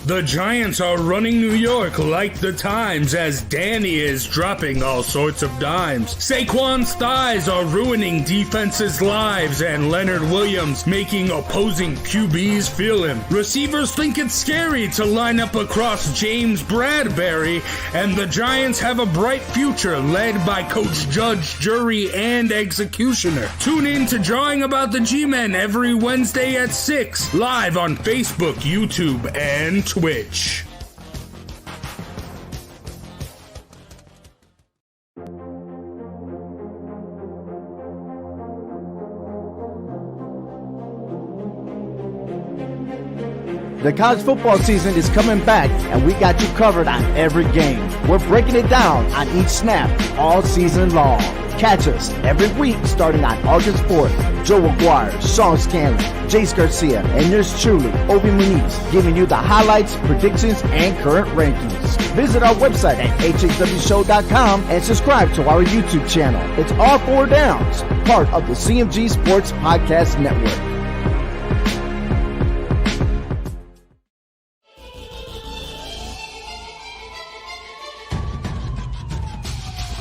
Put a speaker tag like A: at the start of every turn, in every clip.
A: The Giants are running New York like the Times as Danny is dropping all sorts of dimes. Saquon's thighs are ruining defenses' lives and Leonard Williams making opposing QBs feel him. Receivers think it's scary to line up across James Bradbury, and the Giants have a bright future led by Coach Judge, Jury, and Executioner. Tune in to Drawing About the G-Men every Wednesday at 6, live on Facebook, YouTube, and Twitch.
B: The college football season is coming back, and we got you covered on every game. We're breaking it down on each snap all season long. Catch us every week starting on August 4th. Joe Aguirre, Sean Scanlon, Jace Garcia, and yours truly, Obi Muniz, giving you the highlights, predictions, and current rankings. Visit our website at hhwshow.com and subscribe to our YouTube channel. It's All Four Downs, part of the CMG Sports Podcast Network.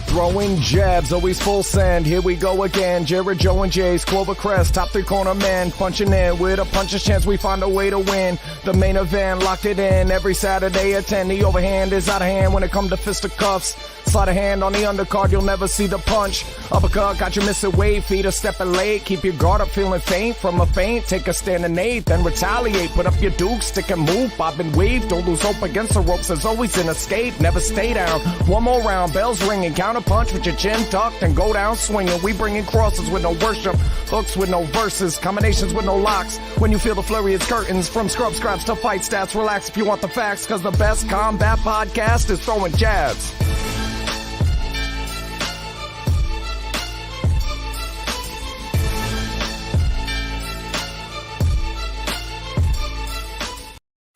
C: Throwing jabs, always full send. Here we go again. Jared, Joe, and Jay's Clover Crest, top three corner man, punching in with a puncher's chance. We find a way to win. The main event, locked it in every Saturday at 10. The overhand is out of hand when it comes to fisticuffs. Slide a hand on the undercard, you'll never see the punch. Uppercut, got you missing weight, feet are stepping late. Keep your guard up, feeling faint from a feint. Take a stand and eight, then retaliate. Put up your duke, stick and move, bob and weave. Don't lose hope against the ropes, there's always an escape. Never stay down. One more round, bells ringing, counter punch with your chin tucked and go down swinging. We bringing crosses with no worship, hooks with no verses, combinations with no locks. When you feel the flurry, it's curtains. From scrub scraps to fight stats, relax if you want the facts, cause the best combat podcast is Throwing Jabs.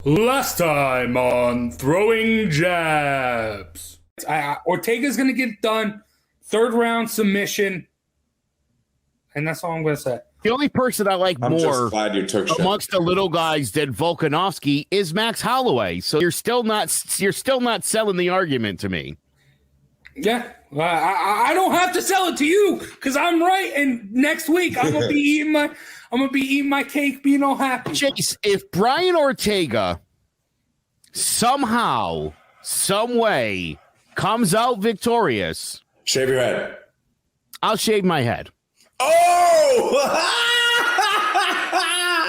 A: Last time on Throwing Jabs. Ortega's going to get done. Third round submission. And that's all I'm going to say.
D: The only person I like
E: I'm
D: more
E: just glad you took
D: amongst the little guys than Volkanovski is Max Holloway. So you're still not selling the argument to me.
A: Yeah. I don't have to sell it to you because I'm right. And next week I'm gonna be eating my cake, being all happy.
D: Chase, if Brian Ortega somehow, some way comes out victorious,
E: shave your head.
D: I'll shave my head.
E: Oh!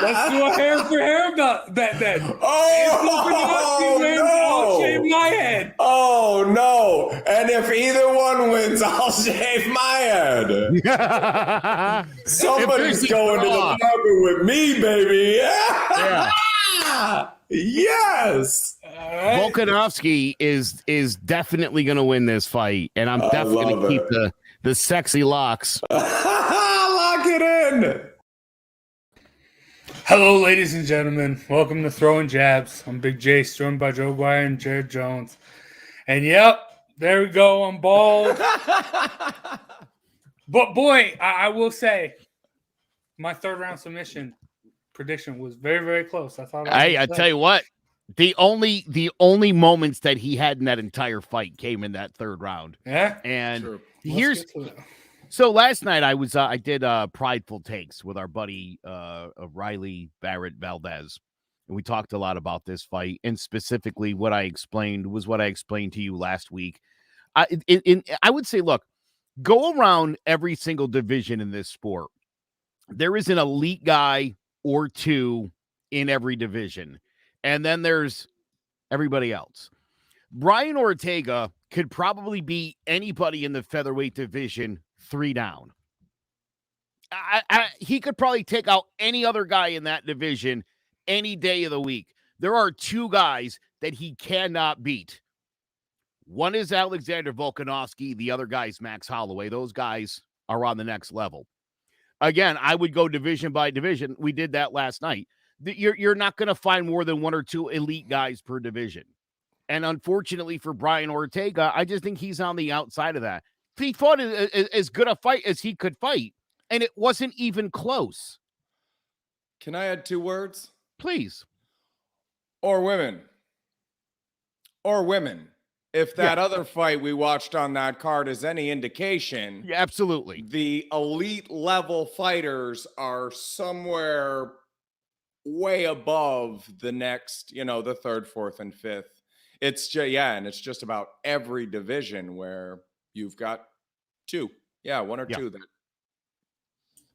A: Let's do a hair for hair bet then.
E: Oh, no.
A: I'll shave my head.
E: Oh, no. And if either one wins, I'll shave my head. Somebody's going to the barber with me, baby. Yeah. Yes.
D: Volkanovski is definitely going to win this fight, and I'm definitely going to keep the sexy locks.
E: Lock it in.
A: Hello, ladies and gentlemen. Welcome to Throwing Jabs. I'm Big Jace, joined by Joe Aguirre and Jared Jones. And yep, there we go. I'm bald. But boy, I will say, my third round submission prediction was very, very close. I
D: tell you what, the only moments that he had in that entire fight came in that third round.
A: Yeah,
D: and
A: true.
D: So last night I did Prideful Takes with our buddy Riley Barrett Valdez, and we talked a lot about this fight, and specifically what I explained to you last week. I would say, look, go around every single division in this sport. There is an elite guy or two in every division, and then there's everybody else. Brian Ortega could probably beat anybody in the featherweight division 3 down. He could probably take out any other guy in that division any day of the week. There are 2 guys that he cannot beat. One is Alexander Volkanovski. The other guy is Max Holloway. Those guys are on the next level. Again, I would go division by division. We did that last night. You're not going to find more than 1 or 2 elite guys per division. And unfortunately for Brian Ortega, I just think he's on the outside of that. He fought as good a fight as he could fight, and it wasn't even close.
C: Can I add 2 words?
D: Please.
C: Or women. Or women. If that other fight we watched on that card is any indication,
D: Yeah, absolutely.
C: The elite level fighters are somewhere way above the next, the 3rd, 4th, and 5th. It's just, and it's just about every division where you've got 2. Yeah, 1 or 2 that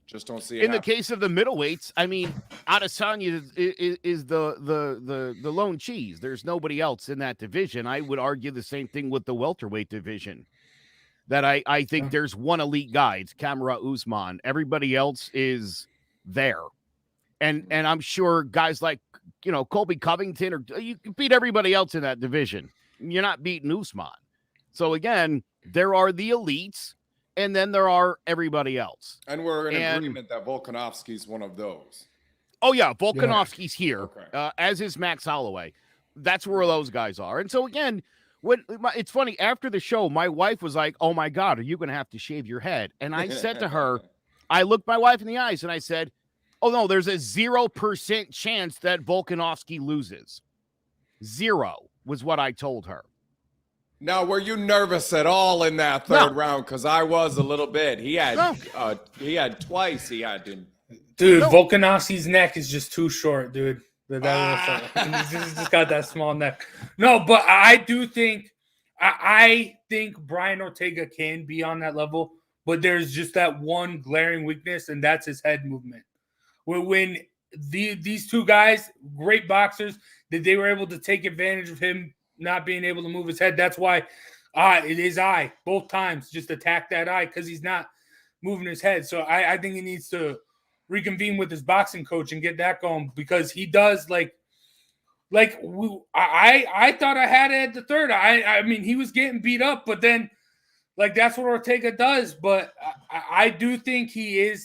C: just don't see it
D: in the case of the middleweights. I mean, Adesanya is the lone cheese. There's nobody else in that division. I would argue the same thing with the welterweight division. That I think there's one elite guy. It's Kamaru Usman. Everybody else is there, and I'm sure guys like Colby Covington, or you can beat everybody else in that division. You're not beating Usman. So again, there are the elites. And then there are everybody else.
C: And we're in agreement that Volkanovski's one of those.
D: Oh, yeah. Volkanovski's here, as is Max Holloway. That's where those guys are. And so, again, it's funny. After the show, my wife was like, oh, my God, are you going to have to shave your head? And I said to her, I looked my wife in the eyes and I said, oh, no, there's a 0% chance that Volkanovski loses. 0 was what I told her.
C: Now, were you nervous at all in that 3rd round? Because I was a little bit. He had twice. He had to.
A: Dude, Volkanovski's neck is just too short, dude. He's just got that small neck. No, but I do think I think Brian Ortega can be on that level, but there's just that one glaring weakness, and that's his head movement. When these 2 guys, great boxers, that they were able to take advantage of him not being able to move his head. That's why it is eye both times. Just attack that eye because he's not moving his head. So I think he needs to reconvene with his boxing coach and get that going, because he does I thought I had it at the 3rd. I mean, he was getting beat up, but then that's what Ortega does. But I do think he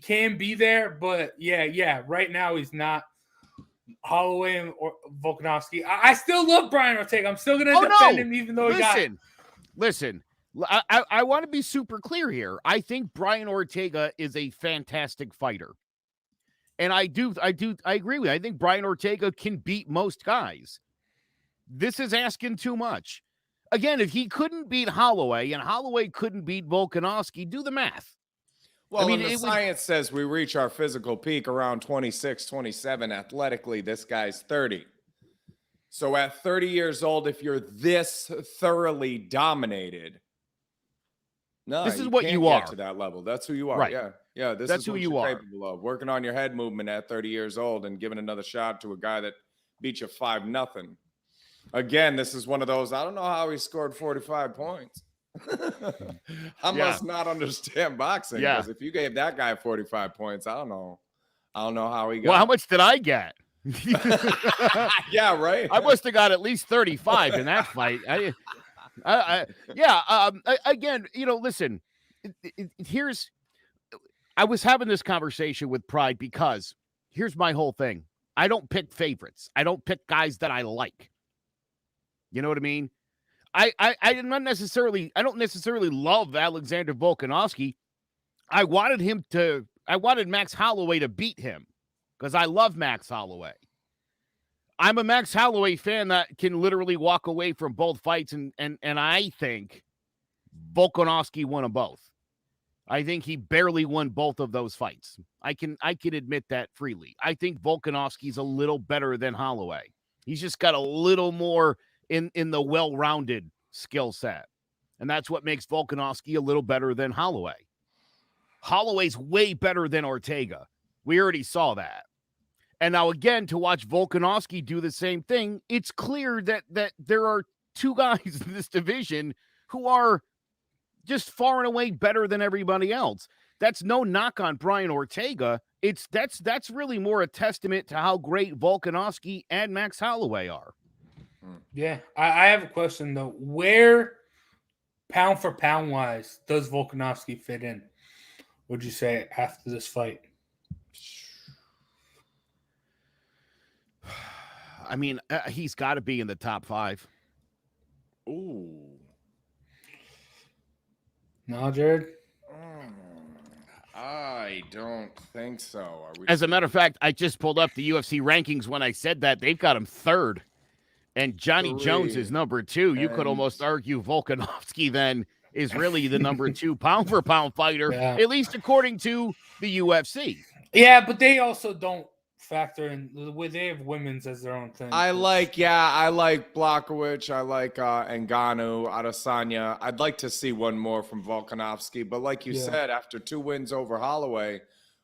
A: can be there. But yeah, right now he's not. Holloway and Volkanovski. I still love Brian Ortega. I'm still going to defend him, even though
D: Listen, I want to be super clear here. I think Brian Ortega is a fantastic fighter. And I agree with you. I think Brian Ortega can beat most guys. This is asking too much. Again, if he couldn't beat Holloway and Holloway couldn't beat Volkanovski, do the math.
C: Well, I mean, the science says we reach our physical peak around 26, 27. Athletically, this guy's 30. So at 30 years old, if you're this thoroughly dominated,
D: this is what you are.
C: To that level. That's who you are.
D: Right.
C: Yeah.
D: That's
C: is
D: who
C: what
D: you
C: you're
D: are.
C: Capable of. Working on your head movement at 30 years old and giving another shot to a guy that beat you 5-0. Again, this is one of those. I don't know how he scored 45 points. I must not understand boxing, because if you gave that guy 45 points, I don't know how he got.
D: Well, how much did I get?
C: Yeah, right.
D: I must have got at least 35 in that fight. Again, listen. I was having this conversation with Pride because here's my whole thing. I don't pick favorites. I don't pick guys that I like. You know what I mean? I don't necessarily love Alexander Volkanovski. I wanted Max Holloway to beat him because I love Max Holloway. I'm a Max Holloway fan that can literally walk away from both fights, and I think Volkanovski won them both. I think he barely won both of those fights. I can admit that freely. I think Volkanovski's a little better than Holloway. He's just got a little more in the well-rounded skill set. And that's what makes Volkanovski a little better than Holloway. Holloway's way better than Ortega. We already saw that. And now again, to watch Volkanovski do the same thing, it's clear that there are 2 guys in this division who are just far and away better than everybody else. That's no knock on Brian Ortega. That's really more a testament to how great Volkanovski and Max Holloway are.
A: Yeah, I have a question, though. Where, pound for pound wise, does Volkanovski fit in, would you say, after this fight?
D: I mean, he's got to be in the top 5.
C: Ooh.
A: No, Jared?
C: I don't think so. Are we
D: As a matter of fact, I just pulled up the UFC rankings when I said that. They've got him 3rd. And Johnny Jones is number 2. You could almost argue Volkanovski then is really the number 2 pound-for-pound fighter, at least according to the UFC.
A: Yeah, but they also don't factor in the way they have women's as their own thing.
C: I like Blachowicz. I like Ngannou, Adesanya. I'd like to see one more from Volkanovski. But like you said, after 2 wins over Holloway,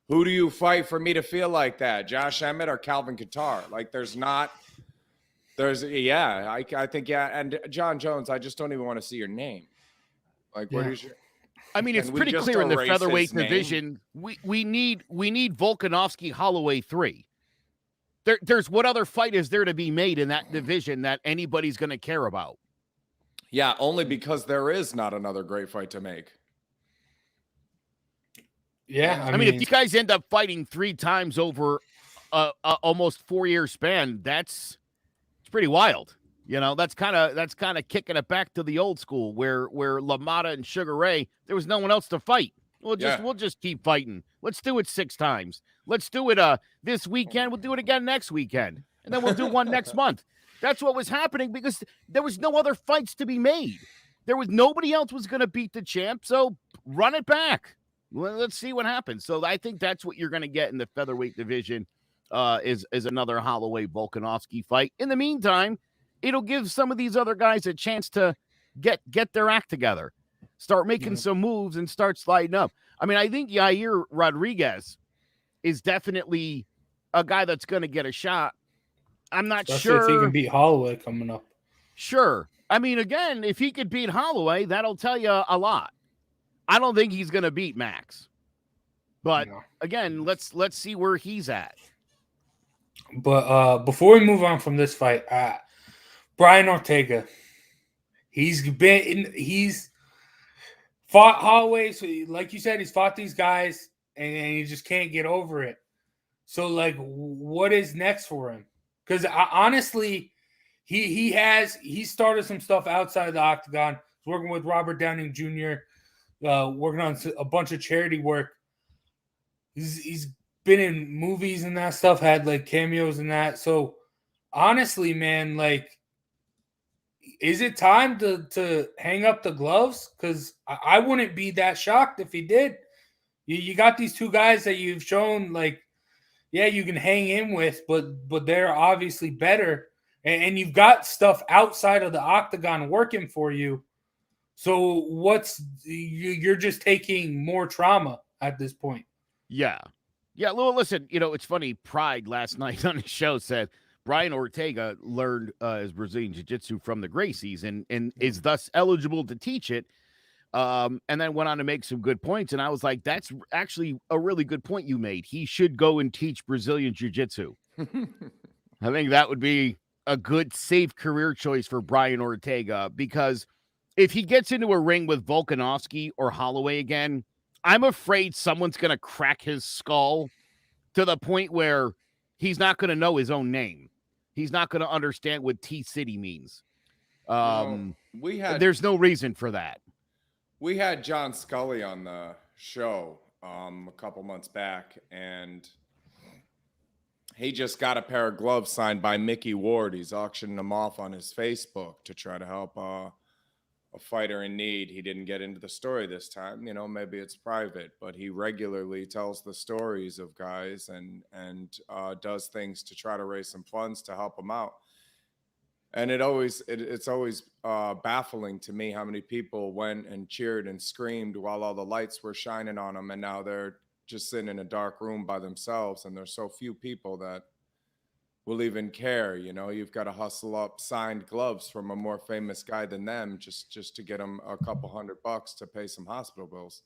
C: who do you fight for me to feel like that? Josh Emmett or Calvin Kattar? Like I think, and John Jones, I just don't even want to see your name. Like, what is your...
D: I mean, it's pretty clear in the featherweight division, we need Volkanovski Holloway 3. There's what other fight is there to be made in that division that anybody's going to care about?
C: Yeah, only because there is not another great fight to make.
A: Yeah,
D: I mean, if you guys end up fighting 3 times over a almost 4-year span, it's pretty wild. You know, that's kind of kicking it back to the old school where LaMotta and Sugar Ray, there was no one else to fight. We'll just keep fighting. Let's do it 6 times. Let's do it this weekend. We'll do it again next weekend. And then we'll do one next month. That's what was happening because there was no other fights to be made. Nobody else was going to beat the champ, so run it back. Well, let's see what happens. So I think that's what you're going to get in the featherweight division is another Holloway Volkanovski fight. In the meantime, it'll give some of these other guys a chance to get their act together, start making some moves and start sliding up. I mean, I think Yair Rodriguez is definitely a guy that's going to get a shot. I'm not sure
A: if he can beat Holloway coming up.
D: Sure. I mean, again, if he could beat Holloway, that'll tell you a lot. I don't think he's going to beat Max. But again, let's see where he's at.
A: But before we move on from this fight, Brian Ortega, he's fought Holloway. So like you said, he's fought these guys and he just can't get over it. So like, what is next for him? Because honestly, he started some stuff outside of the octagon. He's working with Robert Downey Jr., working on a bunch of charity work. He's been in movies and that stuff, had like cameos and that. So honestly, man, like, is it time to hang up the gloves? Because I wouldn't be that shocked if he did. You got these 2 guys that you've shown, like, yeah, you can hang in with, but they're obviously better. And you've got stuff outside of the octagon working for you. So you're just taking more trauma at this point.
D: Yeah. Yeah, well, listen, it's funny. Pride last night on his show said Brian Ortega learned his Brazilian Jiu-Jitsu from the Gracies and is thus eligible to teach it. And then went on to make some good points. And I was like, that's actually a really good point you made. He should go and teach Brazilian Jiu-Jitsu. I think that would be a good, safe career choice for Brian Ortega, because if he gets into a ring with Volkanovski or Holloway again, I'm afraid someone's going to crack his skull to the point where he's not going to know his own name. He's not going to understand what T-City means. There's no reason for that.
C: We had John Scully on the show a couple months back, and he just got a pair of gloves signed by Mickey Ward. He's auctioning them off on his Facebook to try to help a fighter in need. He didn't get into the story this time. Maybe it's private, but he regularly tells the stories of guys and does things to try to raise some funds to help them out. And it's always baffling to me how many people went and cheered and screamed while all the lights were shining on them, and now they're just sitting in a dark room by themselves, and there's so few people that will even care. You've got to hustle up signed gloves from a more famous guy than them just to get them a couple $100 to pay some hospital bills.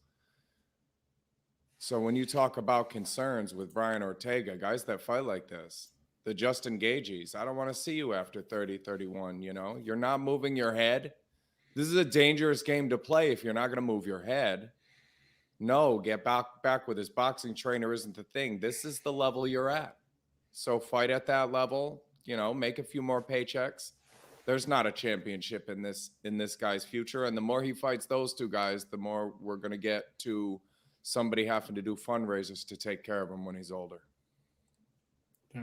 C: So when you talk about concerns with Brian Ortega, guys that fight like this, the Justin Gaethjes, I don't want to see you after 30, 31, You're not moving your head. This is a dangerous game to play if you're not going to move your head. No, get back with his boxing trainer isn't the thing. This is the level you're at. So fight at that level. make a few more paychecks. There's not a championship in this guy's future. And the more he fights those two guys, the more we're going to get to somebody having to do fundraisers to take care of him when he's older.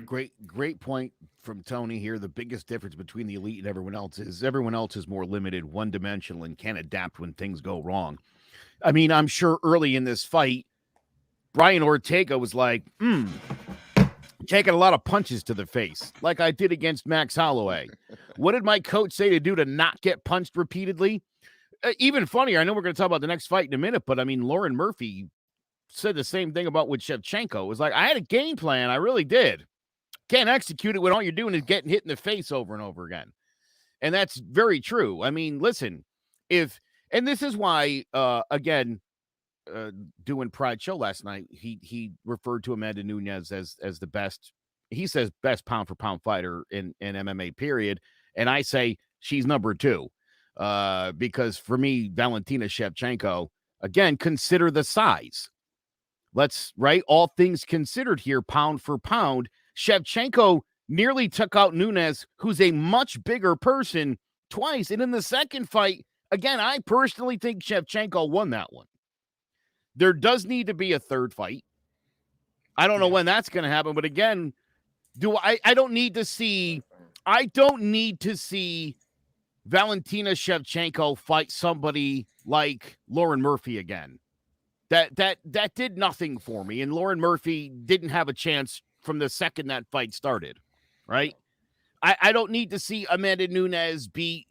D: Great point from Tony here. The biggest difference between the elite and everyone else is more limited, one-dimensional, and can adapt when things go wrong. I mean, I'm sure early in this fight, Brian Ortega was like, taking a lot of punches to the face, like I did against Max Holloway. What did my coach say to do to not get punched repeatedly? Even funnier, I know we're going to talk about the next fight in a minute, but I mean, Lauren Murphy said the same thing about with Shevchenko. It was like, I had a game plan. I really did. Can't execute it when all you're doing is getting hit in the face over and over again. And that's very true. I mean, listen, and this is why, again, doing Pride Show last night, he referred to Amanda Nunes as the best. He says best pound for pound fighter in MMA, period. And I say she's number 2, because for me, Valentina Shevchenko, again, consider the size. All things considered here, pound for pound, Shevchenko nearly took out Nunes, who's a much bigger person, twice. And in the second fight, again, I personally think Shevchenko won that one. There does need to be a third fight. I don't know when that's going to happen, but again, I don't need to see Valentina Shevchenko fight somebody like Lauren Murphy again. That did nothing for me, and Lauren Murphy didn't have a chance from the second that fight started, right? I don't need to see Amanda Nunes beat,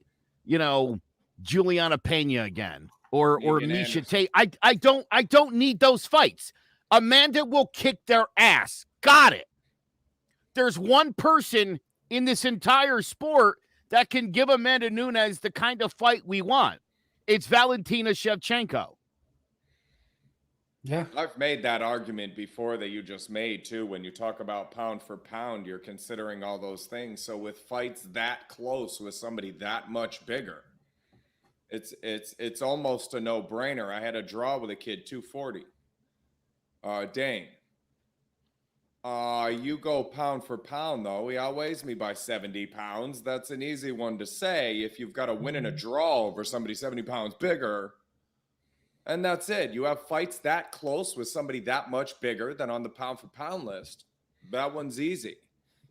D: Juliana Pena again. Or Misha Tate. I don't need those fights. Amanda will kick their ass. Got it. There's one person in this entire sport that can give Amanda Nunes the kind of fight we want. It's Valentina Shevchenko.
C: Yeah. I've made that argument before that you just made too. When you talk about pound for pound, you're considering all those things. So with fights that close with somebody that much bigger, it's almost a no-brainer. I had a draw with a kid, 240. Dane. You go pound for pound, though. He outweighs me by 70 pounds. That's an easy one to say. If you've got to win in a draw over somebody 70 pounds bigger, and that's it. You have fights that close with somebody that much bigger than on the pound for pound list. That one's easy.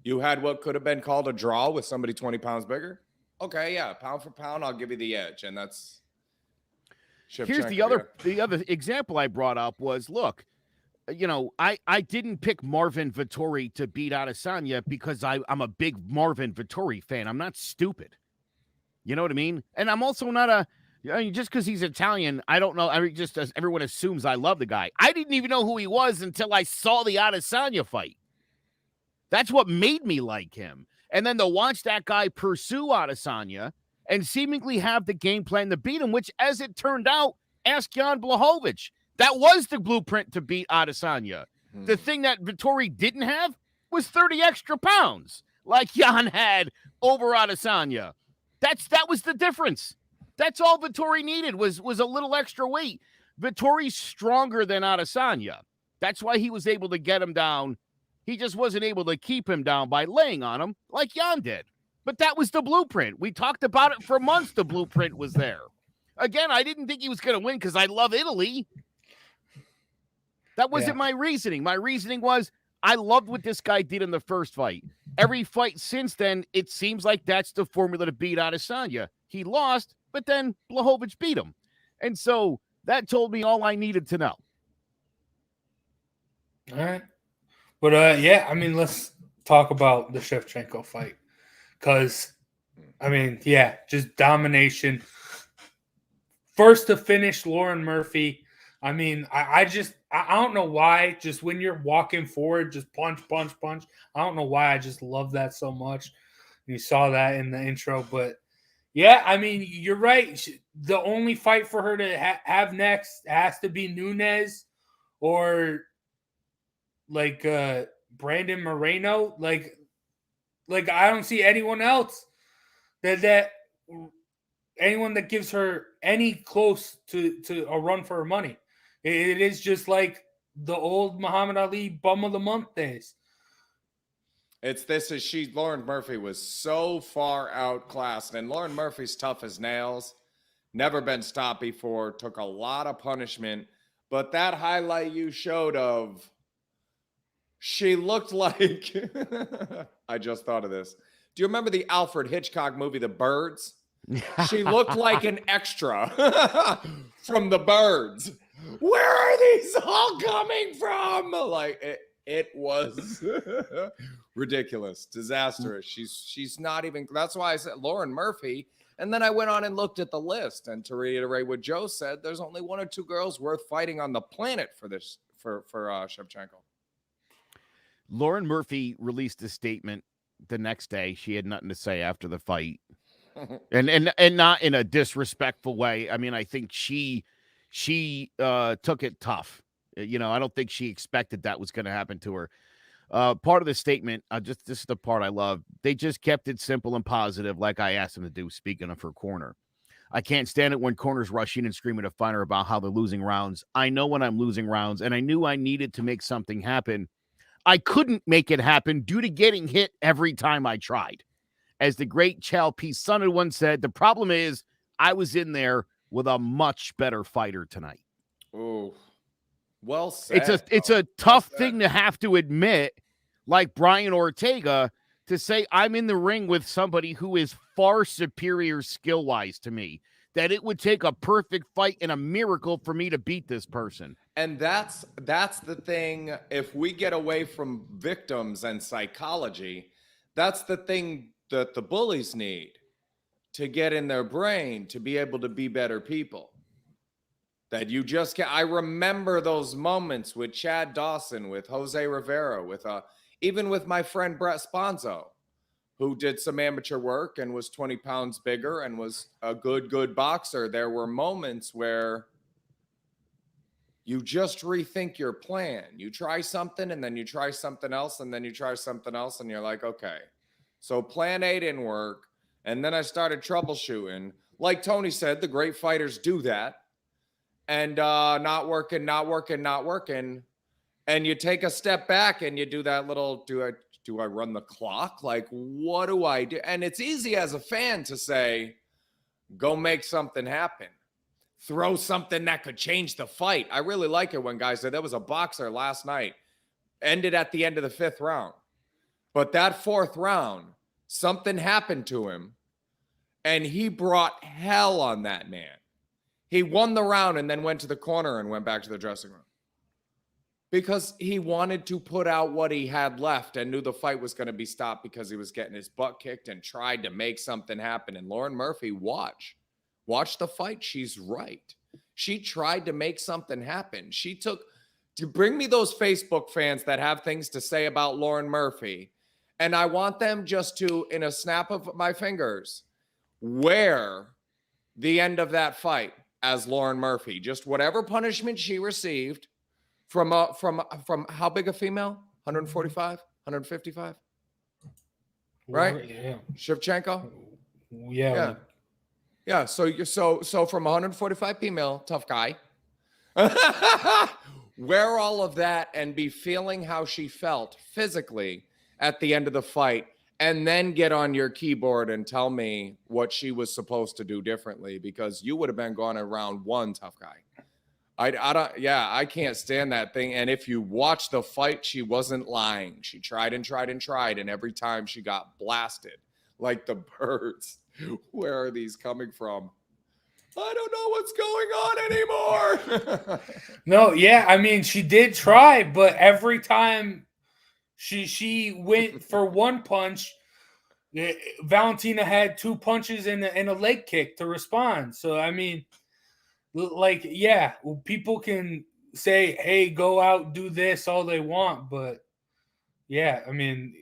C: You had what could have been called a draw with somebody 20 pounds bigger. Okay, yeah, pound for pound, I'll give you the edge, and that's.
D: Here's the other example I brought up was, look, I didn't pick Marvin Vettori to beat Adesanya because I'm a big Marvin Vettori fan. I'm not stupid. You know what I mean? And I'm also not just because he's Italian, I don't know. I mean, just as everyone assumes I love the guy. I didn't even know who he was until I saw the Adesanya fight. That's what made me like him. And then to watch that guy pursue Adesanya and seemingly have the game plan to beat him, which, as it turned out, ask Jan Blachowicz. That was the blueprint to beat Adesanya. The thing that Vettori didn't have was 30 extra pounds, like Jan had over Adesanya. That was the difference. That's all Vettori needed was a little extra weight. Vittori's stronger than Adesanya. That's why he was able to get him down. He just wasn't able to keep him down by laying on him like Jan did. But that was the blueprint. We talked about it for months. The blueprint was there. Again, I didn't think he was going to win because I love Italy. That wasn't my reasoning. My reasoning was I loved what this guy did in the first fight. Every fight since then, it seems like that's the formula to beat Adesanya. He lost, but then Blachowicz beat him. And so that told me all I needed to know.
A: All right. But, let's talk about the Shevchenko fight. Because, just domination. First to finish, Lauren Murphy. I don't know why. Just when you're walking forward, just punch, punch, punch. I don't know why. I just love that so much. You saw that in the intro. But, you're right. The only fight for her to have next has to be Nunes or Brandon Moreno. Like I don't see anyone else that anyone that gives her any close to a run for her money. It is just like the old Muhammad Ali bum of the month days.
C: Lauren Murphy was so far outclassed, and Lauren Murphy's tough as nails. Never been stopped before, took a lot of punishment. But that highlight you showed of, she looked like, I just thought of this. Do you remember the Alfred Hitchcock movie, The Birds? She looked like an extra from The Birds. Where are these all coming from? Like, it was ridiculous, disastrous. She's not even, that's why I said Lauren Murphy. And then I went on and looked at the list. And to reiterate what Joe said, there's only one or two girls worth fighting on the planet for this, for Shevchenko.
D: Lauren Murphy released a statement the next day. She had nothing to say after the fight. and not in a disrespectful way. I mean, I think she took it tough. You know, I don't think she expected that was going to happen to her. Part of the statement, this is the part I love. They just kept it simple and positive, like I asked them to do, speaking of her corner. I can't stand it when corners rush in and scream at a fighter about how they're losing rounds. I know when I'm losing rounds, and I knew I needed to make something happen. I couldn't make it happen due to getting hit every time I tried. As the great Chal P. Sonnen once said, the problem is I was in there with a much better fighter tonight.
C: Oh, well said.
D: It's a tough thing to have to admit, like Brian Ortega, to say I'm in the ring with somebody who is far superior skill-wise to me, that it would take a perfect fight and a miracle for me to beat this person.
C: And that's the thing. If we get away from victims and psychology, that's the thing that the bullies need to get in their brain to be able to be better people. That you just can't. I remember those moments with Chad Dawson, with Jose Rivera, with even with my friend Brett Sponzo, who did some amateur work and was 20 pounds bigger and was a good boxer. There were moments where you just rethink your plan. You try something and then you try something else and then you try something else and you're like, okay. So plan A didn't work. And then I started troubleshooting. Like Tony said, the great fighters do that. And not working. And you take a step back and you do that little, do I run the clock? Like, what do I do? And it's easy as a fan to say, go make something happen. Throw something that could change the fight. I really like it when guys say, there was a boxer last night, ended at the end of the 5th round. But that 4th round, something happened to him, and he brought hell on that man. He won the round and then went to the corner and went back to the dressing room. Because he wanted to put out what he had left and knew the fight was going to be stopped because he was getting his butt kicked and tried to make something happen. And Lauren Murphy, watch the fight. She's right. She tried to make something happen. She took to bring me those Facebook fans that have things to say about Lauren Murphy. And I want them just to, in a snap of my fingers, wear the end of that fight as Lauren Murphy. Just whatever punishment she received from how big a female? 145, 155? Right?
A: Yeah.
C: Shevchenko?
A: Yeah.
C: Yeah. So from 145 female, tough guy. Wear all of that and be feeling how she felt physically at the end of the fight, and then get on your keyboard and tell me what she was supposed to do differently, because you would have been gone in round 1, tough guy. I can't stand that thing. And if you watch the fight, she wasn't lying. She tried and tried and tried, and every time she got blasted like the birds. Where are these coming from? I don't know what's going on anymore.
A: No, yeah, I mean, she did try, but every time she went for one punch, Valentina had 2 punches and a leg kick to respond. So, I mean, like, yeah, people can say, hey, go out, do this all they want. But, yeah, I mean,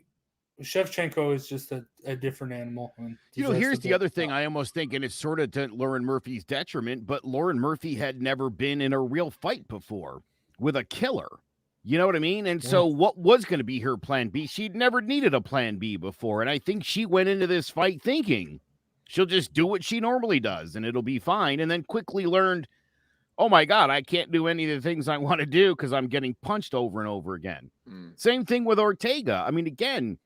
A: Shevchenko is just a different animal.
D: You know, here's the other thing I almost think, and it's sort of to Lauren Murphy's detriment, but Lauren Murphy had never been in a real fight before with a killer. You know what I mean? And so what was going to be her plan B? She'd never needed a plan B before. And I think she went into this fight thinking she'll just do what she normally does and it'll be fine. And then quickly learned, oh my God, I can't do any of the things I want to do because I'm getting punched over and over again. Same thing with Ortega. I mean, again,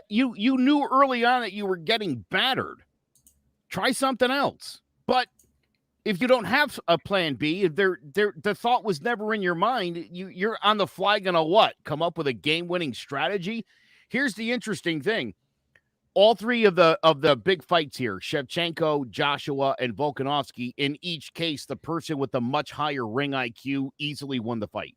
D: You knew early on that you were getting battered. Try something else. But if you don't have a plan B, if the thought was never in your mind, you're on the fly gonna what? Come up with a game-winning strategy? Here's the interesting thing. All three of the big fights here, Shevchenko, Joshua, and Volkanovski, in each case, the person with the much higher ring IQ easily won the fight.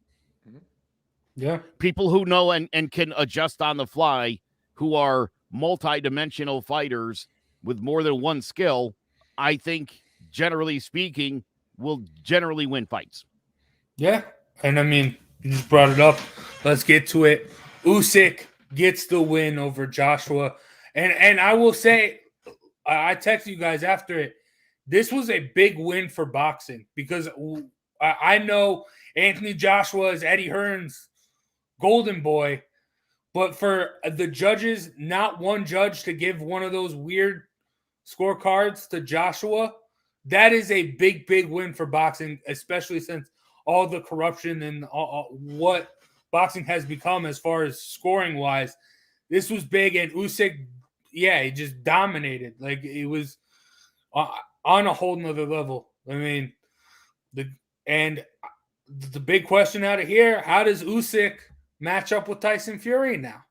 A: Yeah.
D: People who know and can adjust on the fly, who are multi-dimensional fighters with more than one skill, I think, generally speaking, will generally win fights.
A: Yeah. And I mean, you just brought it up. Let's get to it. Usyk gets the win over Joshua. And I will say, I texted you guys after it. This was a big win for boxing because I know Anthony Joshua is Eddie Hearn's golden boy, but for the judges, not one judge to give one of those weird scorecards to Joshua, that is a big, big win for boxing, especially since all the corruption and what boxing has become as far as scoring wise. This was big, and Usyk, yeah, he just dominated. Like, it was on a whole nother level. I mean, the big question out of here: how does Usyk match up with Tyson Fury now?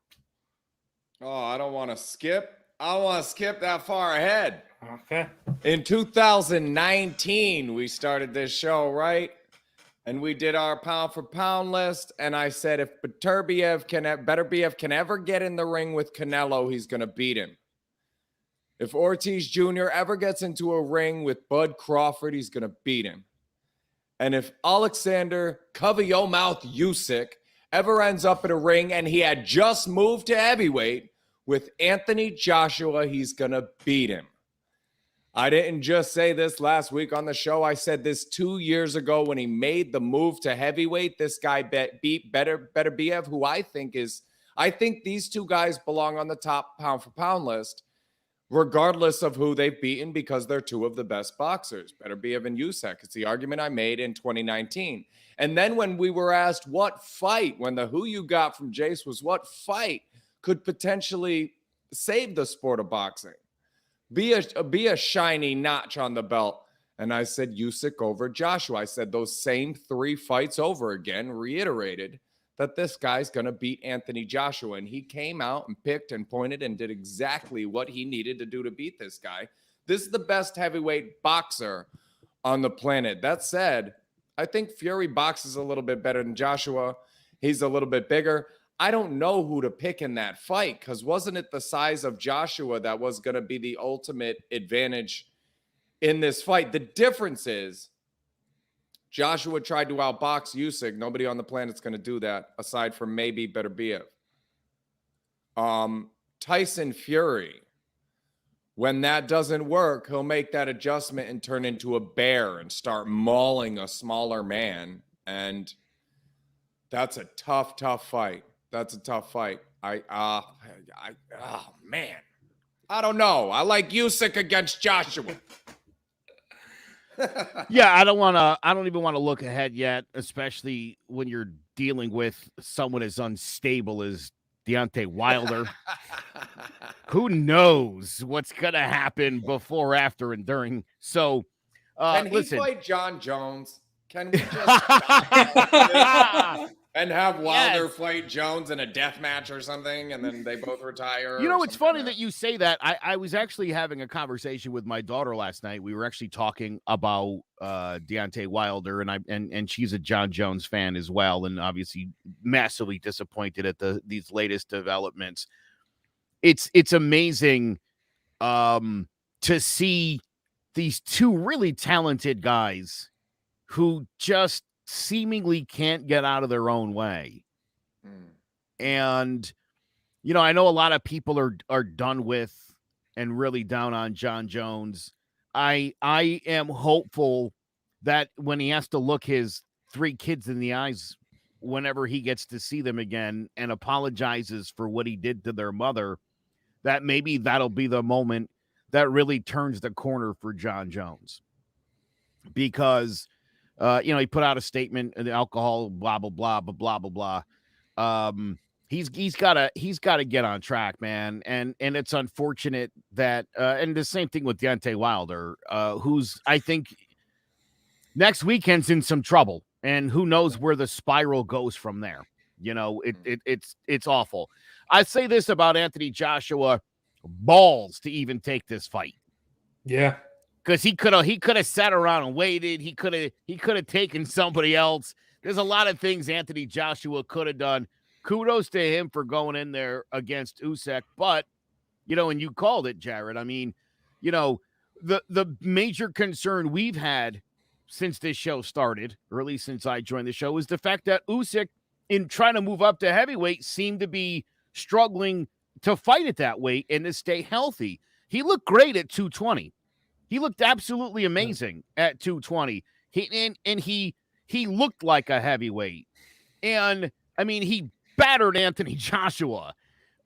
C: Oh, I don't want to skip. I don't want to skip that far ahead.
A: Okay.
C: In 2019, we started this show, right? And we did our pound for pound list. And I said, if Beterbiev can ever get in the ring with Canelo, he's going to beat him. If Ortiz Jr. ever gets into a ring with Bud Crawford, he's going to beat him. And if Alexander Cover-Your-Mouth Usyk ever ends up in a ring and he had just moved to heavyweight with Anthony Joshua, he's going to beat him. I didn't just say this last week on the show. I said this 2 years ago when he made the move to heavyweight. This guy beat Beterbiev, who I think these two guys belong on the top pound for pound list, regardless of who they've beaten, because they're two of the best boxers, Beterbiev and Usyk. It's the argument I made in 2019. And then when we were asked what fight, when the who you got from Jace was what fight could potentially save the sport of boxing, be a shiny notch on the belt. And I said Usyk over Joshua. I said those same three fights over again, reiterated that this guy's going to beat Anthony Joshua. And he came out and picked and pointed and did exactly what he needed to do to beat this guy. This is the best heavyweight boxer on the planet. That said, I think Fury boxes a little bit better than Joshua. He's a little bit bigger. I don't know who to pick in that fight, because wasn't it the size of Joshua that was going to be the ultimate advantage in this fight? The difference is Joshua tried to outbox Usyk. Nobody on the planet's going to do that aside from maybe Beterbiev. Tyson Fury, when that doesn't work, he'll make that adjustment and turn into a bear and start mauling a smaller man. And that's a tough fight. That's a tough fight. Oh man, I don't know. I like Usyk against Joshua.
D: Yeah, I don't even want to look ahead yet, especially when you're dealing with someone as unstable as Deontay Wilder. Who knows what's going to happen before, after, and during. So,
C: can he
D: listen.
C: fight John Jones? Can we just and have Wilder fight Jones in a death match or something, and then they both retire?
D: You know, it's funny that you say that. I was actually having a conversation with my daughter last night. We were actually talking about Deontay Wilder, and she's a John Jones fan as well, and obviously massively disappointed at these latest developments. It's amazing to see these two really talented guys who just seemingly can't get out of their own way. And, you know, I know a lot of people are done with and really down on John Jones. I am hopeful that when he has to look his three kids in the eyes whenever he gets to see them again and apologizes for what he did to their mother, that maybe that'll be the moment that really turns the corner for John Jones. Because you know, he put out a statement, the alcohol, blah, blah, blah, blah, blah, blah, blah. He's got to get on track, man. And it's unfortunate that and the same thing with Deontay Wilder, who's I think next weekend's in some trouble, and who knows where the spiral goes from there. You know, it's awful. I say this about Anthony Joshua: balls to even take this fight.
A: Yeah.
D: Because he could have sat around and waited. He could have taken somebody else. There's a lot of things Anthony Joshua could have done. Kudos to him for going in there against Usyk. But, you know, and you called it, Jared. I mean, you know, the major concern we've had since this show started, or at least since I joined the show, is the fact that Usyk, in trying to move up to heavyweight, seemed to be struggling to fight at that weight and to stay healthy. He looked great at 220. He looked absolutely amazing at 220. He looked like a heavyweight. And, I mean, he battered Anthony Joshua.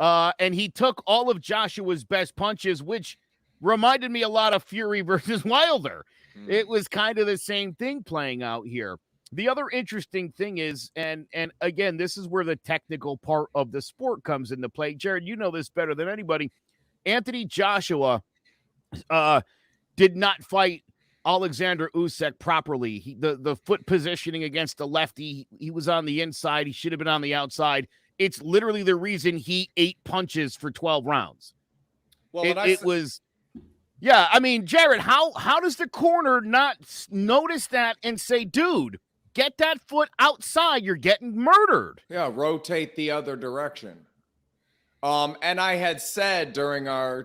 D: And he took all of Joshua's best punches, which reminded me a lot of Fury versus Wilder. It was kind of the same thing playing out here. The other interesting thing is, and again, this is where the technical part of the sport comes into play. Jared, you know this better than anybody. Anthony Joshua did not fight Alexander Usyk properly. The foot positioning against the lefty, he was on the inside. He should have been on the outside. It's literally the reason he ate punches for 12 rounds. Well, it was, yeah. I mean, Jared, how does the corner not notice that and say, dude, get that foot outside? You're getting murdered.
C: Yeah, rotate the other direction. And I had said during our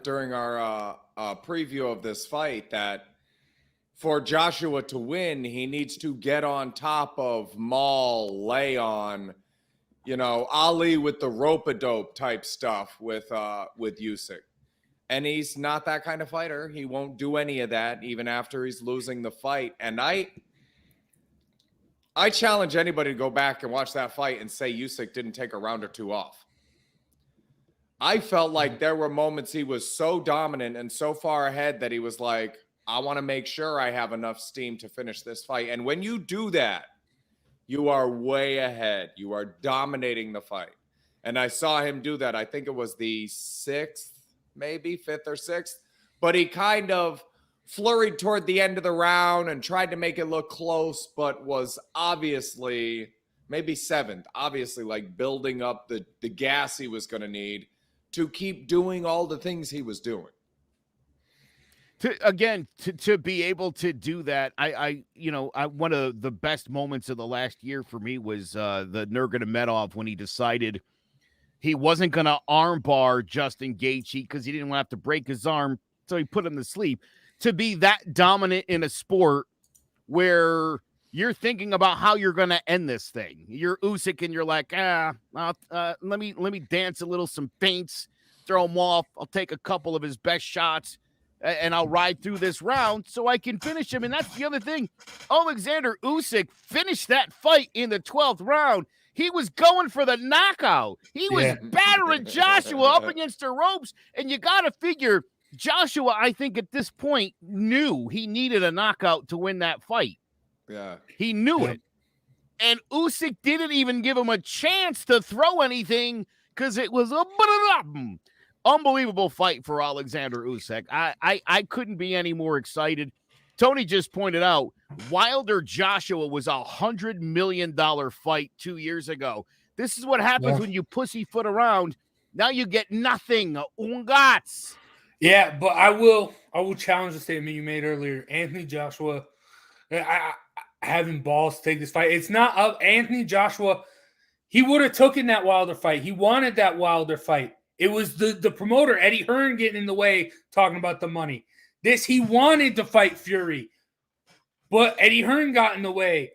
C: preview of this fight that for Joshua to win, he needs to get on top of Maul, lay on, you know, Ali with the rope-a-dope type stuff with Usyk. And he's not that kind of fighter. He won't do any of that even after he's losing the fight. And I challenge anybody to go back and watch that fight and say Usyk didn't take a round or two off. I felt like there were moments he was so dominant and so far ahead that he was like, I want to make sure I have enough steam to finish this fight. And when you do that, you are way ahead. You are dominating the fight. And I saw him do that. I think it was the fifth or sixth. But he kind of flurried toward the end of the round and tried to make it look close, but was obviously, maybe seventh, obviously like building up the gas he was going to need to keep doing all the things he was doing.
D: To be able to do that, I one of the best moments of the last year for me was the Nurmagomedov when he decided he wasn't going to armbar Justin Gaethje because he didn't want to have to break his arm, so he put him to sleep. To be that dominant in a sport where you're thinking about how you're going to end this thing. You're Usyk and you're like, let me dance a little, some feints, throw him off. I'll take a couple of his best shots and I'll ride through this round so I can finish him. And that's the other thing. Alexander Usyk finished that fight in the 12th round. He was going for the knockout. He was battering Joshua up against the ropes. And you got to figure Joshua, I think at this point, knew he needed a knockout to win that fight.
C: Yeah.
D: He knew it. And Usyk didn't even give him a chance to throw anything because it was a unbelievable fight for Alexander Usyk. I couldn't be any more excited. Tony just pointed out Wilder Joshua was $100 million fight 2 years ago. This is what happens when you pussyfoot around. Now you get nothing. Ungats.
A: Yeah, but I will challenge the statement you made earlier. Anthony Joshua, having balls to take this fight. It's not up. Anthony Joshua, he would have taken that Wilder fight. He wanted that Wilder fight. It was the promoter, Eddie Hearn, getting in the way, talking about the money. He wanted to fight Fury, but Eddie Hearn got in the way.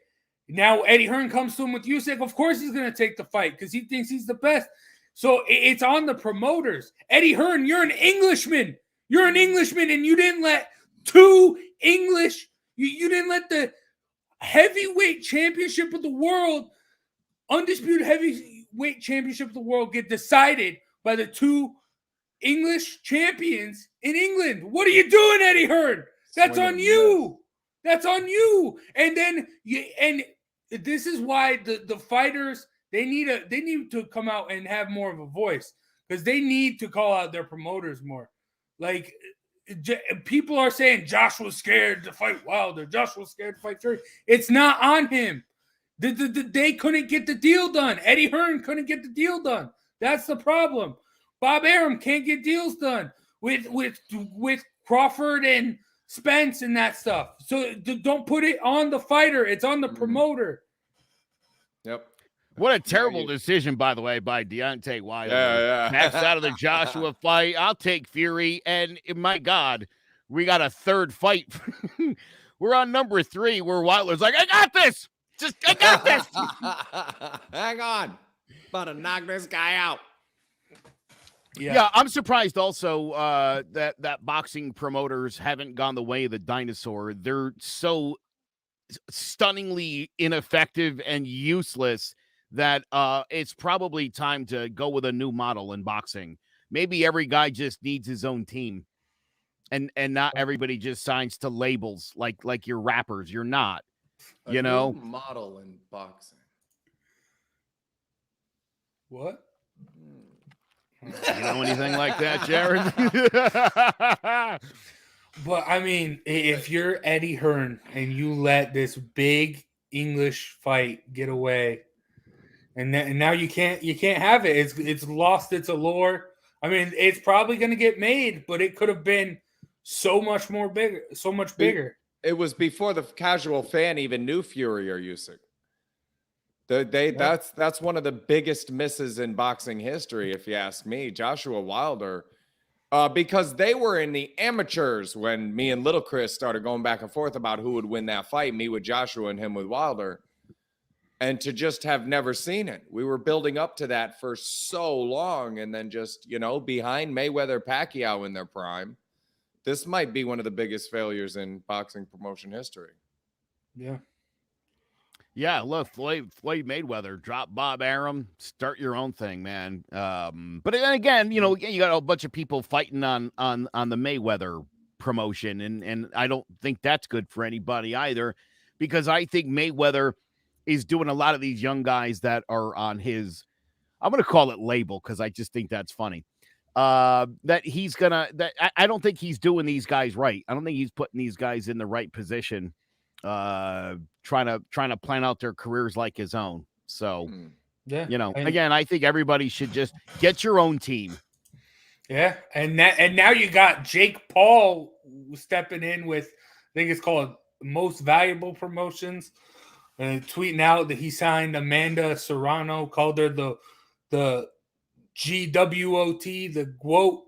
A: Now Eddie Hearn comes to him with Usyk. Of course he's going to take the fight because he thinks he's the best. So it's on the promoters. Eddie Hearn, you're an Englishman. You're an Englishman, and you didn't let you didn't let the heavyweight championship of the world, undisputed heavyweight championship of the world, get decided by the two English champions in England. What are you doing, Eddie Hearn? That's on you. That's on you. And then this is why the fighters, They need to come out and have more of a voice, because they need to call out their promoters more. Like, people are saying Joshua's scared to fight Wilder. Joshua's scared to fight Fury. It's not on him. They couldn't get the deal done. Eddie Hearn couldn't get the deal done. That's the problem. Bob Arum can't get deals done with Crawford and Spence and that stuff. So don't put it on the fighter. It's on the promoter.
C: Yep.
D: What a terrible decision, by the way, by Deontay Wilder.
C: Yeah.
D: Backs out of the Joshua fight. I'll take Fury. And my God, we got a third fight. We're on number 3 where Wilder's like, I got this. I got this.
C: Hang on. About to knock this guy out.
D: Yeah, I'm surprised also that boxing promoters haven't gone the way of the dinosaur. They're so stunningly ineffective and useless that it's probably time to go with a new model in boxing. Maybe every guy just needs his own team, and not everybody just signs to labels like you're rappers. You're not,
C: A
D: know.
C: new model in boxing.
A: What?
D: You know anything like that, Jared?
A: But I mean, if you're Eddie Hearn and you let this big English fight get away, and now you can't have it. It's lost its allure. I mean, it's probably going to get made, but it could have been so much bigger.
C: It was before the casual fan even knew Fury or Usyk. That's one of the biggest misses in boxing history, if you ask me. Joshua Wilder, because they were in the amateurs when me and Little Chris started going back and forth about who would win that fight, me with Joshua and him with Wilder, and to just have never seen it. We were building up to that for so long, and then just, behind Mayweather Pacquiao in their prime, this might be one of the biggest failures in boxing promotion history.
A: Yeah.
D: Yeah, look, Floyd Mayweather, drop Bob Arum, start your own thing, man. But then again, you got a bunch of people fighting on the Mayweather promotion, and I don't think that's good for anybody either, because I think Mayweather is doing a lot of these young guys that are on his, I'm going to call it label, because I just think that's funny. I don't think he's doing these guys right. I don't think he's putting these guys in the right position. Trying to plan out their careers like his own. So,
A: yeah,
D: again, I think everybody should just get your own team.
A: Yeah, and now you got Jake Paul stepping in with, I think it's called Most Valuable Promotions, tweeting out that he signed Amanda Serrano, called her the GWOT, the GWOT,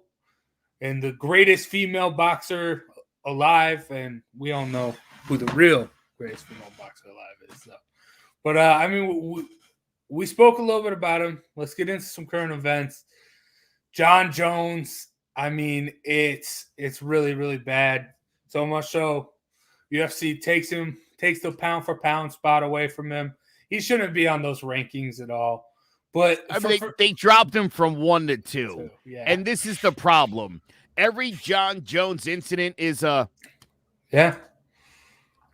A: and the greatest female boxer alive, and we all know who the real greatest female boxer alive is. So. But, I mean, we spoke a little bit about him. Let's get into some current events. John Jones, I mean, it's really, really bad. So much so UFC takes the pound-for-pound spot away from him. He shouldn't be on those rankings at all. But
D: they dropped him from 1 to 2.
A: Yeah.
D: And this is the problem. Every John Jones incident is a...
A: Yeah.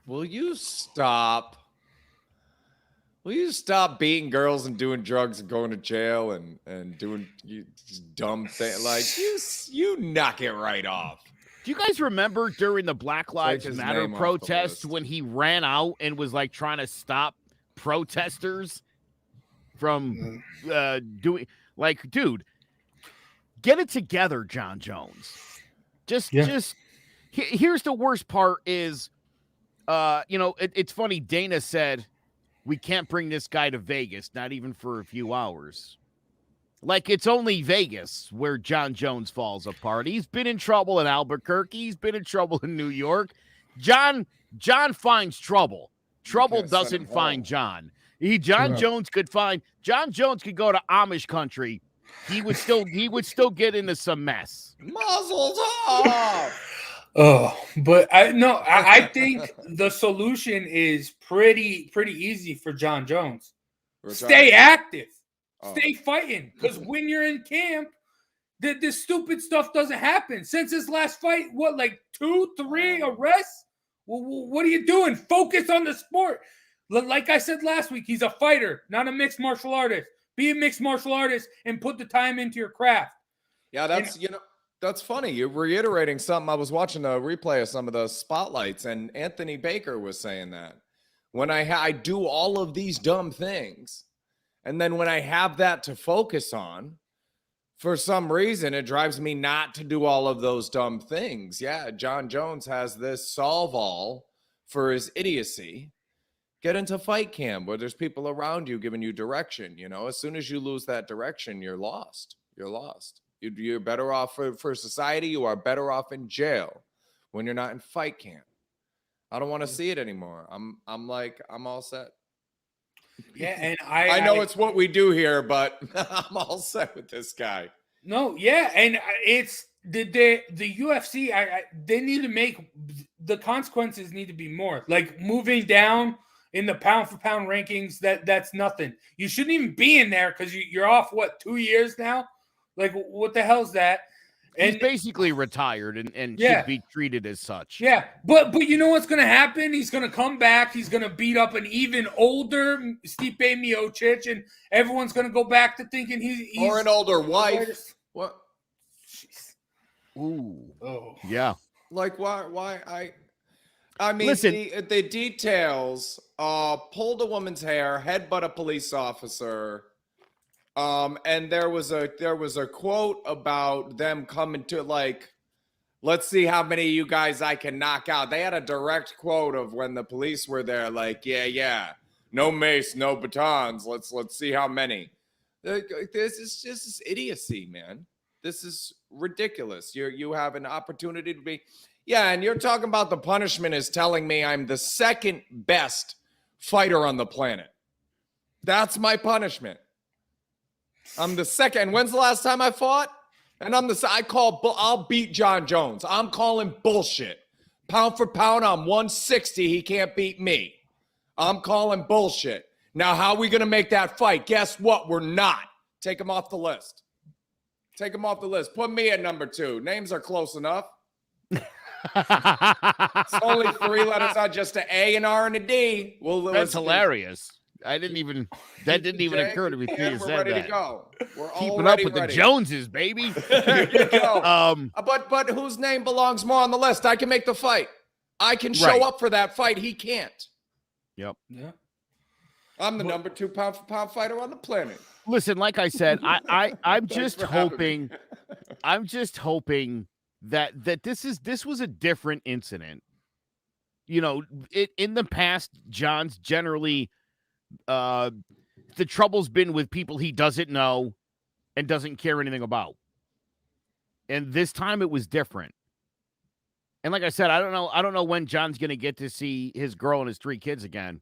C: Will you stop beating girls and doing drugs and going to jail and doing dumb things? Like, you knock it right off.
D: Do you guys remember during the Black Lives Matter protest when he ran out and was like trying to stop protesters from doing, like, dude, get it together, John Jones. Just here's the worst part is, it's funny. Dana said, we can't bring this guy to Vegas, not even for a few hours. Like, it's only Vegas where John Jones falls apart. He's been in trouble in Albuquerque. He's been in trouble in New York. John finds trouble. Trouble doesn't find John. John Jones could go to Amish country. He would still get into some mess.
C: Muzzle top.
A: Oh, but I think the solution is pretty easy for John Jones. Stay active. Stay fighting. Because when you're in camp, this stupid stuff doesn't happen. Since his last fight, like 2-3 arrests? Well, what are you doing? Focus on the sport. Like I said last week, he's a fighter, not a mixed martial artist. Be a mixed martial artist and put the time into your craft.
C: Yeah, that's funny. You're reiterating something. I was watching a replay of some of the spotlights, and Anthony Baker was saying that when I do all of these dumb things, and then when I have that to focus on, for some reason, it drives me not to do all of those dumb things. Yeah, John Jones has this solve all for his idiocy. Get into fight camp where there's people around you giving you direction. As soon as you lose that direction, you're lost. You're lost. You're better off for society. You are better off in jail when you're not in fight camp. I don't want to see it anymore. I'm all set.
A: Yeah, and
C: I know it's what we do here, but I'm all set with this guy.
A: No, yeah, and it's the UFC. They need to make the consequences need to be more like moving down in the pound for pound rankings. That's nothing. You shouldn't even be in there because you're off 2 years now. Like what the hell's that?
D: And he's basically retired and should be treated as such.
A: Yeah, but you know what's going to happen? He's going to come back. He's going to beat up an even older Stipe Miocic, and everyone's going to go back to thinking he's
C: or an older wife. What?
A: Jeez.
D: Ooh.
A: Oh.
D: Yeah.
C: Like why? I mean,
D: listen,
C: the details. Pulled a woman's hair, headbutt a police officer. And there was a quote about them coming to let's see how many of you guys I can knock out. They had a direct quote of when the police were there, like, yeah, no mace, no batons. Let's see how many. This is idiocy, man. This is ridiculous. You have an opportunity to be, and you're talking about the punishment is telling me I'm the second best fighter on the planet. That's my punishment. I'm the second. When's the last time I fought? And I'll beat John Jones. I'm calling bullshit. Pound for pound, I'm 160. He can't beat me. I'm calling bullshit. Now, how are we going to make that fight? Guess what? We're not. Take him off the list. Take him off the list. Put me at number 2. Names are close enough. It's only 3 letters out, just an A, an R, and a D.
D: That's hilarious. That didn't even occur to me.
C: We're ready to go. We're
D: keeping up with the Joneses, baby.
C: There you go. But whose name belongs more on the list? I can make the fight. I can show up for that fight. He can't.
D: Yep.
A: Yeah.
C: I'm the number 2 pound for pound fighter on the planet.
D: Listen, like I said, I'm just hoping. I'm just hoping that this was a different incident. In the past, John's generally. The trouble's been with people he doesn't know and doesn't care anything about. And this time it was different. And like I said, I don't know when John's going to get to see his girl and his 3 kids again,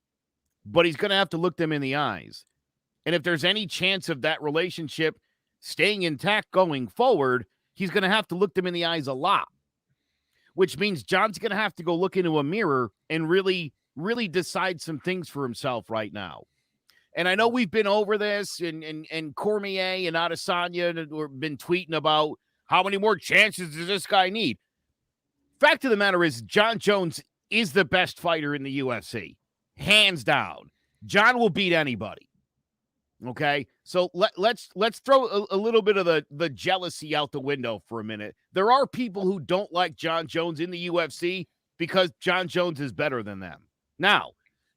D: but he's going to have to look them in the eyes. And if there's any chance of that relationship staying intact going forward, he's going to have to look them in the eyes a lot, which means John's going to have to go look into a mirror and really decide some things for himself right now. And I know we've been over this, and Cormier and Adesanya have been tweeting about how many more chances does this guy need. Fact of the matter is, John Jones is the best fighter in the UFC, hands down. John will beat anybody. Okay, so let's throw a little bit of the jealousy out the window for a minute. There are people who don't like John Jones in the UFC because John Jones is better than them. Now,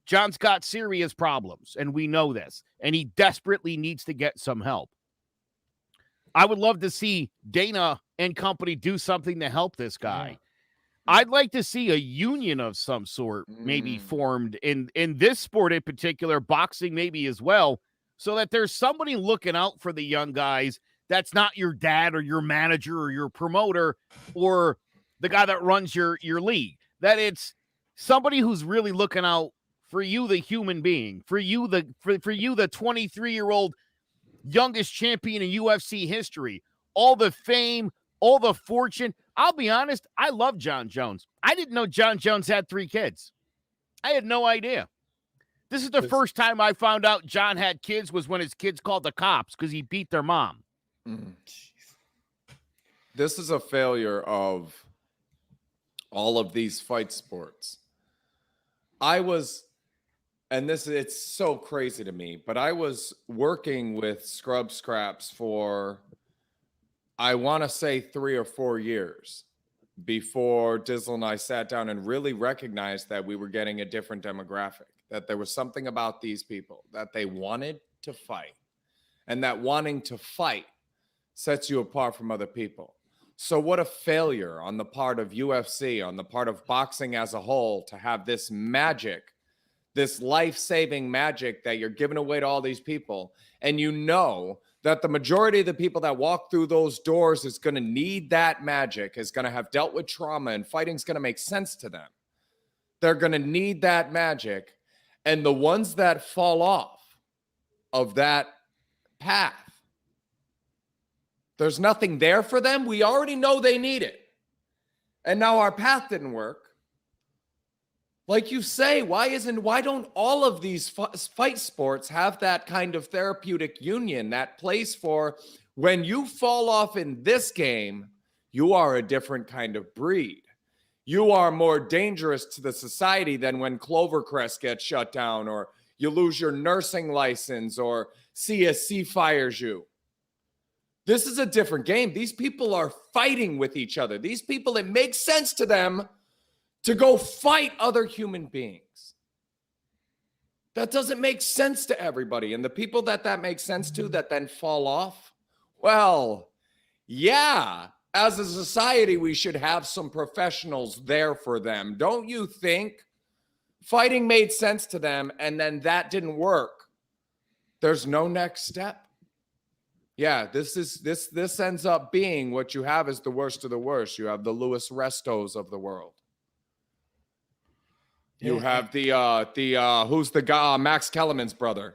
D: John's got serious problems, and we know this, and he desperately needs to get some help. I would love to see Dana and company do something to help this guy. Yeah. I'd like to see a union of some sort maybe formed in this sport in particular, boxing maybe as well, so that there's somebody looking out for the young guys that's not your dad or your manager or your promoter or the guy that runs your league. That it's somebody who's really looking out for you, the human being, for you, the 23-year-old youngest champion in UFC history, all the fame, all the fortune. I'll be honest, I love John Jones. I didn't know John Jones had 3 kids. I had no idea. This is the first time I found out John had kids was when his kids called the cops because he beat their mom.
C: This is a failure of all of these fight sports. and it's so crazy to me, but I was working with Scrub Scraps for, I want to say 3 or 4 years before Dizzle and I sat down and really recognized that we were getting a different demographic, that there was something about these people that they wanted to fight, and that wanting to fight sets you apart from other people. So what a failure on the part of UFC, on the part of boxing as a whole, to have this magic, this life-saving magic that you're giving away to all these people. And you know that the majority of the people that walk through those doors is going to need that magic, is going to have dealt with trauma, and fighting's going to make sense to them. They're going to need that magic. And the ones that fall off of that path, there's nothing there for them. We already know they need it. And now our path didn't work. Like you say, why don't all of these fight sports have that kind of therapeutic union, that place for when you fall off in this game, you are a different kind of breed. You are more dangerous to the society than when Clovercrest gets shut down, or you lose your nursing license, or CSC fires you. This is a different game. These people are fighting with each other. These people, it makes sense to them to go fight other human beings. That doesn't make sense to everybody. And the people that makes sense to, that then fall off, well, yeah, as a society, we should have some professionals there for them. Don't you think? Fighting made sense to them, and then that didn't work. There's no next step. Yeah, this ends up being what you have is the worst of the worst. You have the Louis Restos of the world. You have the who's the guy? Max Kellerman's brother.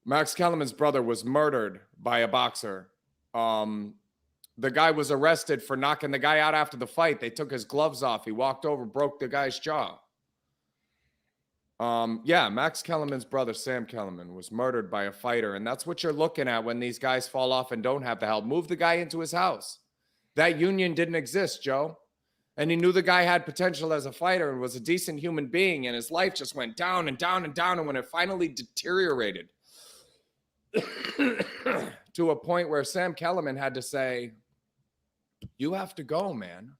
C: Max Kellerman's brother was murdered by a boxer. The guy was arrested for knocking the guy out after the fight. They took his gloves off. He walked over, broke the guy's jaw. Max Kellerman's brother, Sam Kellerman, was murdered by a fighter. And that's what you're looking at when these guys fall off and don't have the help. Move the guy into his house. That union didn't exist, Joe. And he knew the guy had potential as a fighter and was a decent human being. And his life just went down and down and down. And when it finally deteriorated to a point where Sam Kellerman had to say, you have to go, man.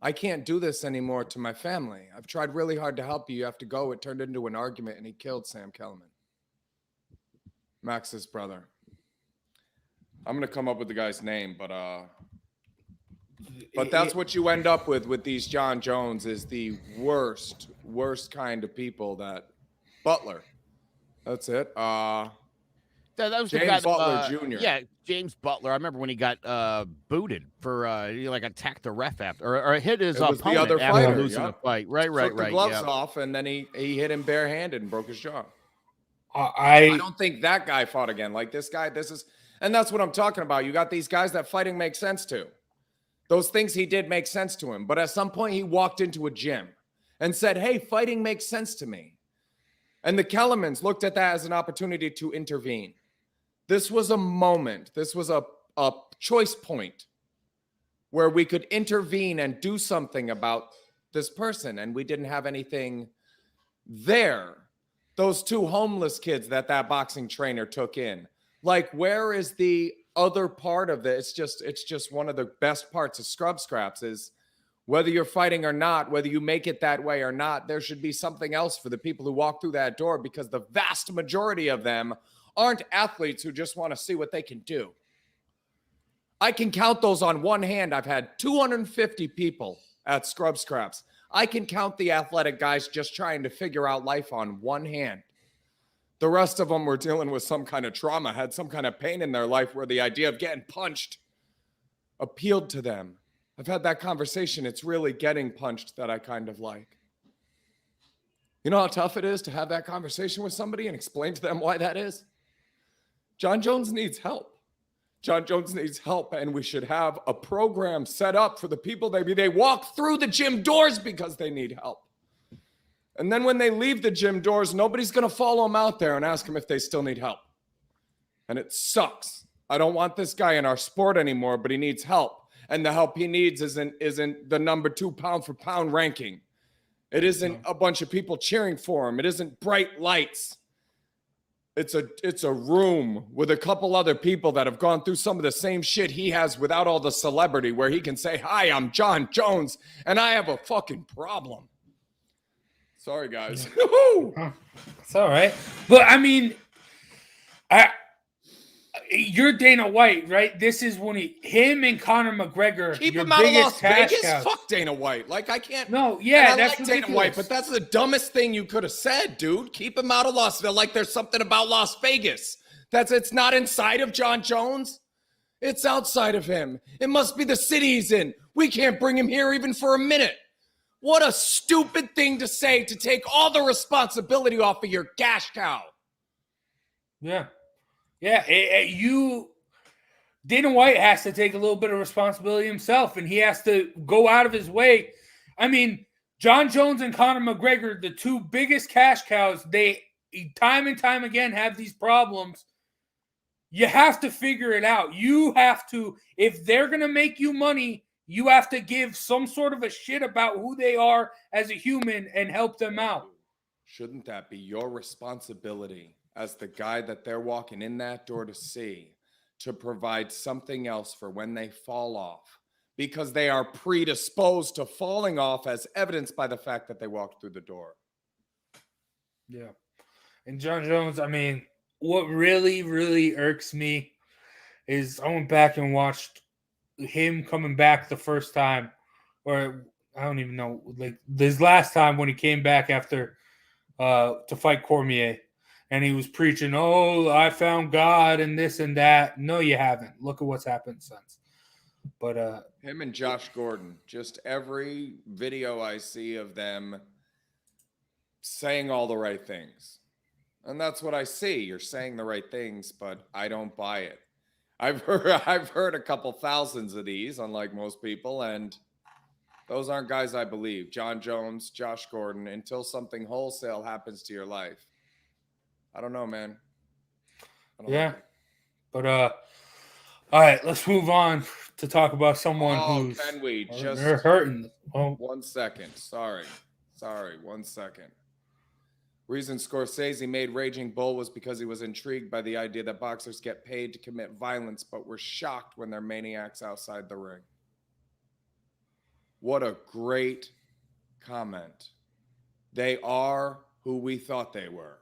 C: I can't do this anymore to my family. I've tried really hard to help you. You have to go. It turned into an argument, and he killed Sam Kellerman, Max's brother. I'm going to come up with the guy's name, but that's what you end up with these John Jones, is the worst kind of people. That Butler. That's it.
D: That was
C: James
D: the guy
C: Butler Jr.
D: Yeah, James Butler. I remember when he got booted for he attacked the ref after, or hit his opponent
C: the other
D: after
C: fighter,
D: losing the fight. Right.
C: Took the gloves off, and then he hit him barehanded and broke his jaw.
E: I
C: don't think that guy fought again. Like this guy, and that's what I'm talking about. You got these guys that fighting makes sense to. Those things he did make sense to him. But at some point he walked into a gym and said, hey, fighting makes sense to me. And the Kellermans looked at that as an opportunity to intervene. This was a moment. This was a choice point where we could intervene and do something about this person. And we didn't have anything there. Those 2 homeless kids that boxing trainer took in. Like, where is the other part of it? It's just one of the best parts of Scrub Scraps is whether you're fighting or not, whether you make it that way or not, there should be something else for the people who walk through that door, because the vast majority of them aren't athletes who just want to see what they can do. I can count those on one hand. I've had 250 people at Scrub Scraps. I can count the athletic guys just trying to figure out life on one hand. The rest of them were dealing with some kind of trauma, had some kind of pain in their life where the idea of getting punched appealed to them. I've had that conversation. It's really getting punched that I kind of like. You know how tough it is to have that conversation with somebody and explain to them why that is? John Jones needs help. John Jones needs help, and we should have a program set up for the people. They walk through the gym doors because they need help. And then when they leave the gym doors, nobody's going to follow them out there and ask them if they still need help. And it sucks. I don't want this guy in our sport anymore, but he needs help. And the help he needs isn't the number 2 pound for pound ranking. It isn't a bunch of people cheering for him. It isn't bright lights. It's a room with a couple other people that have gone through some of the same shit he has without all the celebrity, where he can say, "Hi, I'm John Jones, and I have a fucking problem." Sorry, guys.
A: It's all right. But I mean, you're Dana White, right? This is when him and Conor McGregor.
C: Keep
A: your
C: him out of
A: biggest
C: Las Vegas?
A: cows.
C: Fuck Dana White. Like, I can't.
A: No, yeah,
C: and I
A: that's
C: like
A: ridiculous.
C: Dana White, but that's the dumbest thing you could have said, dude. Keep him out of Las Vegas. Like, there's something about Las Vegas. It's not inside of John Jones. It's outside of him. It must be the city he's in. We can't bring him here even for a minute. What a stupid thing to say, to take all the responsibility off of your cash cow.
A: Yeah. Yeah. Dana White has to take a little bit of responsibility himself, and he has to go out of his way. I mean, John Jones and Conor McGregor, the two biggest cash cows, they time and time again have these problems. You have to figure it out. You have to, if they're going to make you money, you have to give some sort of a shit about who they are as a human and help them out.
C: Shouldn't that be your responsibility as the guy that they're walking in that door to see, to provide something else for when they fall off? Because they are predisposed to falling off, as evidenced by the fact that they walked through the door.
A: Yeah. And John Jones, I mean, what really, really irks me is I went back and watched him coming back the first time, or I don't even know, like this last time when he came back after to fight Cormier, and he was preaching, "Oh, I found God and this and that." No, you haven't. Look at what's happened since. But
C: him and Josh Gordon, just every video I see of them saying all the right things. And that's what I see. You're saying the right things, but I don't buy it. I've heard a couple thousands of these, unlike most people, and those aren't guys I believe. John Jones, Josh Gordon, until something wholesale happens to your life. I don't know, man.
A: Yeah. But all right, let's move on to talk about someone who's
C: can we just
A: hurting. Oh.
C: 1 second. Sorry, 1 second. Reason Scorsese made Raging Bull was because he was intrigued by the idea that boxers get paid to commit violence, but were shocked when they're maniacs outside the ring. What a great comment. They are who we thought they were.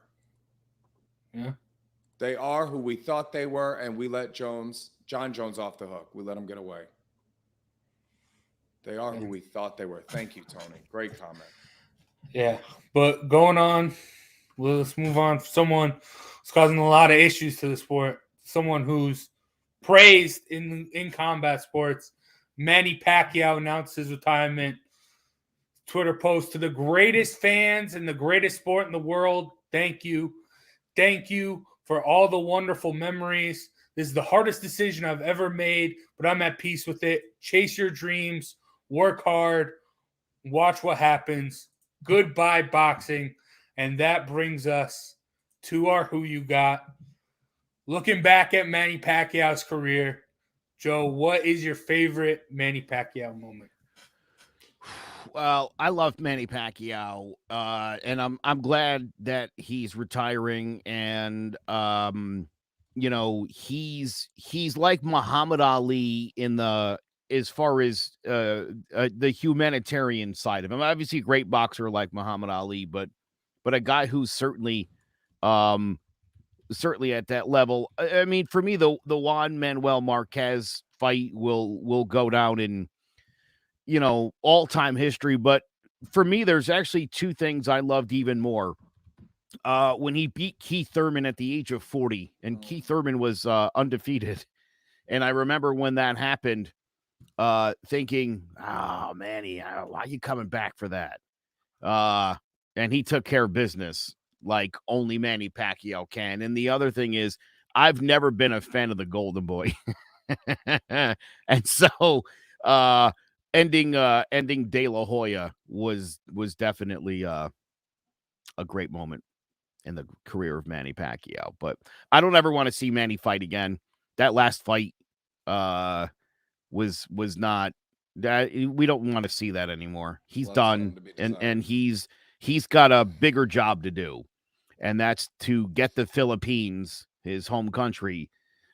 A: Yeah.
C: They are who we thought they were, and we let John Jones off the hook. We let him get away. They are who we thought they were. Thank you, Tony. Great comment.
A: Yeah, but going on, let's move on. Someone who's causing a lot of issues to the sport, someone who's praised in combat sports. Manny Pacquiao announced his retirement. Twitter post: "To the greatest fans in the greatest sport in the world, thank you. Thank you for all the wonderful memories. This is the hardest decision I've ever made, but I'm at peace with it. Chase your dreams, work hard, watch what happens. Goodbye, boxing." And that brings us to our Who You Got. Looking back at Manny Pacquiao's career, Joe, what is your favorite Manny Pacquiao moment?
D: Well, I love Manny Pacquiao, and I'm glad that he's retiring. And you know, he's like Muhammad Ali in the as far as the humanitarian side of him. Obviously, a great boxer like Muhammad Ali, but a guy who's certainly at that level. I mean, for me, the Juan Manuel Marquez fight will go down in, you know, all-time history. But for me, there's actually two things I loved even more. When he beat Keith Thurman at the age of 40, and Keith Thurman was undefeated. And I remember when that happened, thinking, "Oh, Manny, why are you coming back for that?" And he took care of business like only Manny Pacquiao can. And the other thing is, I've never been a fan of the Golden Boy. And so ending De La Hoya was definitely a great moment in the career of Manny Pacquiao. But I don't ever want to see Manny fight again. That last fight was not That we don't want to see that anymore. He's
C: Left
D: done,
C: something to be desired.
D: and he's got a bigger job to do, and that's to get the Philippines, his home country,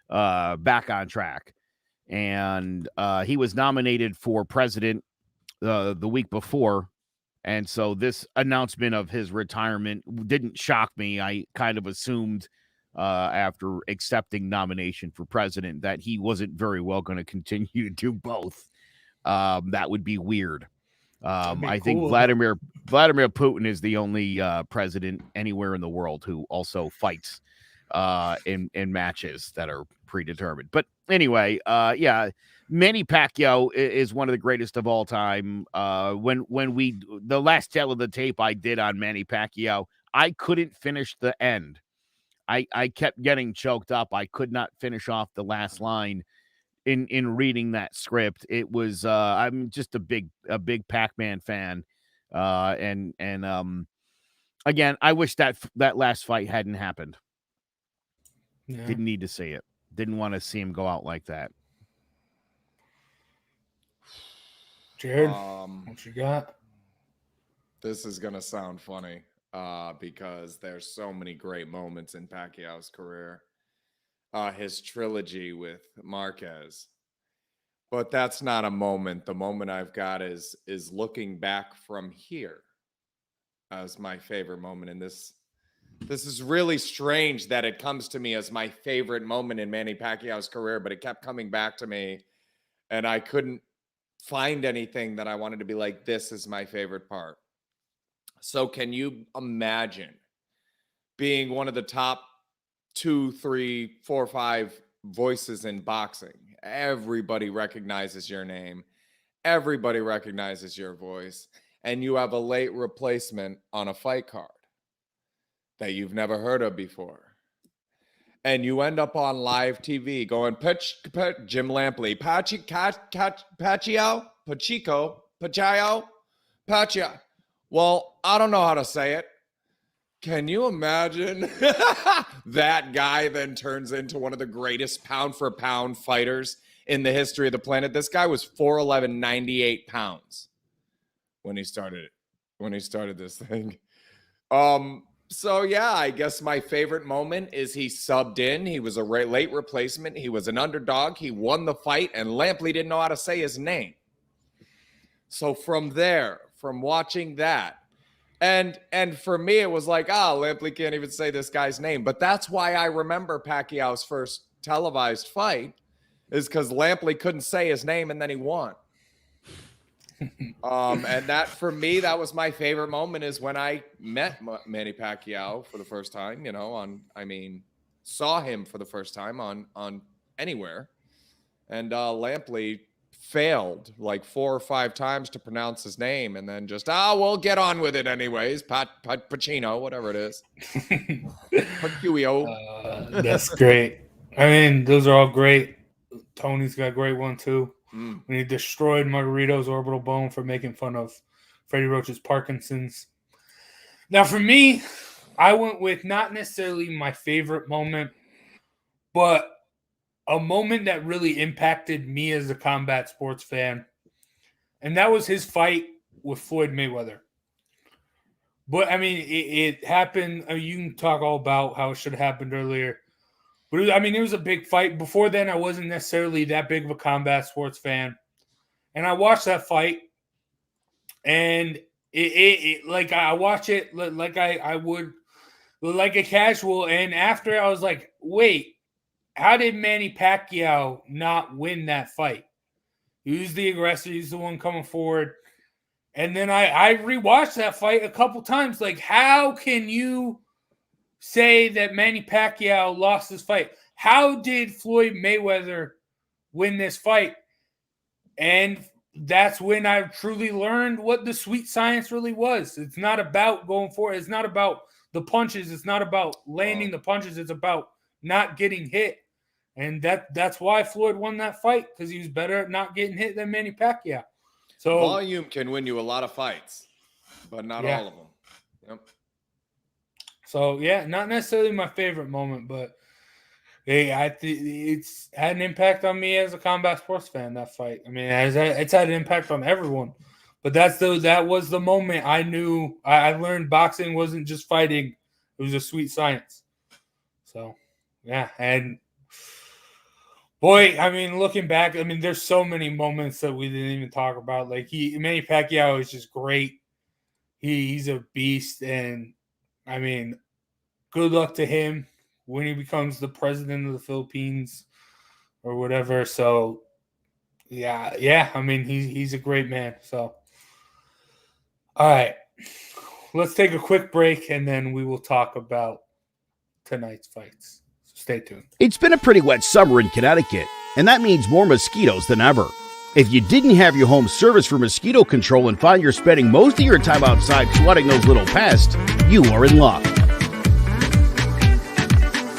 D: back on track. And he was nominated for president the week before, and so this announcement of his retirement didn't shock me. I kind of assumed after accepting nomination for president that he wasn't very well going to continue to do both. That would be weird. I think Vladimir Putin is the only president anywhere in the world who also fights in matches that are predetermined. But anyway, yeah, Manny Pacquiao is one of the greatest of all time. When the last tale of the tape I did on Manny Pacquiao, I couldn't finish the end. I kept getting choked up. I could not finish off the last line in reading that script. It was I'm just a big Pac-Man fan. And again, I wish that last fight hadn't happened.
A: Yeah.
D: Didn't need to see it. Didn't want to see him go out like that.
A: Jared, what you got?
C: This is gonna sound funny because there's so many great moments in Pacquiao's career. His trilogy with Marquez. But that's not a moment. The moment I've got is looking back from here as my favorite moment. And this is really strange that it comes to me as my favorite moment in Manny Pacquiao's career, but it kept coming back to me, and I couldn't find anything that I wanted to be like, this is my favorite part. So can you imagine being one of the top 2, 3, 4, 5 voices in boxing? Everybody recognizes your name. Everybody recognizes your voice. And you have a late replacement on a fight card that you've never heard of before. And you end up on live TV going, Jim Lampley, Pacquiao. Well, I don't know how to say it. Can you imagine that guy then turns into one of the greatest pound for pound fighters in the history of the planet? This guy was 4'11", 98 pounds when he started this thing. So yeah, I guess my favorite moment is he subbed in. He was a late replacement. He was an underdog. He won the fight, and Lampley didn't know how to say his name. So from watching that, and for me, it was like, Lampley can't even say this guy's name. But that's why I remember Pacquiao's first televised fight, is because Lampley couldn't say his name, and then he won. And that, for me, that was my favorite moment, is when I met Manny Pacquiao for the first time, saw him for the first time on anywhere. And Lampley failed like 4 or 5 times to pronounce his name, and then just, we'll get on with it anyways. Pacino, whatever it is. Pacquiao.
A: That's great. I mean, those are all great. Tony's got a great one too. When he destroyed Margarito's orbital bone for making fun of Freddie Roach's Parkinson's. Now, for me, I went with not necessarily my favorite moment, but a moment that really impacted me as a combat sports fan, and that was his fight with Floyd Mayweather. But, I mean, it happened. You can talk all about how it should have happened earlier. But, it was a big fight. Before then, I wasn't necessarily that big of a combat sports fan. And I watched that fight, and I watch it like I would, like a casual. And after, I was like, wait, how did Manny Pacquiao not win that fight? He was the aggressor. He's the one coming forward. And then I rewatched that fight a couple times. Like, how can you say that Manny Pacquiao lost this fight? How did Floyd Mayweather win this fight? And that's when I truly learned what the sweet science really was. It's not about going forward. It's not about the punches. It's not about landing the punches. It's about not getting hit. And that's why Floyd won that fight, because he was better at not getting hit than Manny Pacquiao. So
C: volume can win you a lot of fights, but not all of them. Yep.
A: So, yeah, not necessarily my favorite moment, but It's had an impact on me as a combat sports fan, that fight. I mean, it's had an impact on everyone. But that was the moment I knew I learned boxing wasn't just fighting; it was a sweet science. So, yeah, and boy, I mean, looking back, I mean, there's so many moments that we didn't even talk about. Like Manny Pacquiao is just great. He's a beast, and I mean, good luck to him when he becomes the president of the Philippines or whatever. So, yeah. I mean, he's a great man. So, all right, let's take a quick break, and then we will talk about tonight's fights. So stay tuned.
F: It's been a pretty wet summer in Connecticut, and that means more mosquitoes than ever. If you didn't have your home service for mosquito control and find you're spending most of your time outside swatting those little pests, you are in luck.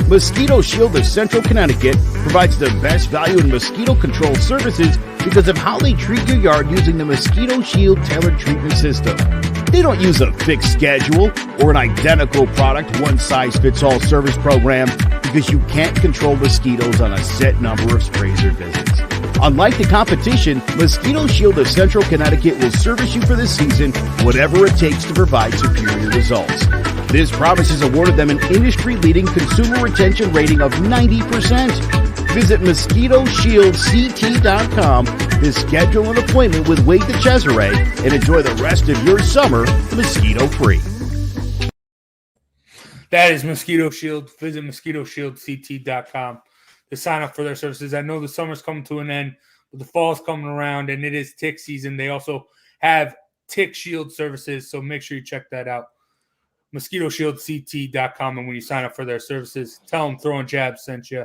F: Mosquito Shield of Central Connecticut provides the best value in mosquito control services because of how they treat your yard using the Mosquito Shield tailored treatment system. They don't use a fixed schedule or an identical product, one-size-fits-all service program because you can't control mosquitoes on a set number of sprays or visits. Unlike the competition, Mosquito Shield of Central Connecticut will service you for the season, whatever it takes to provide superior results. This promise has awarded them an industry-leading consumer retention rating of 90%. Visit MosquitoShieldCT.com to schedule an appointment with Wade DeCesare and enjoy the rest of your summer mosquito-free.
A: That is Mosquito Shield. Visit MosquitoShieldCT.com to sign up for their services. I know the summer's coming to an end, but the fall's coming around, and it is tick season. They also have tick shield services, so make sure you check that out. MosquitoShieldCT.com, and when you sign up for their services, tell them Throwing Jabs sent you.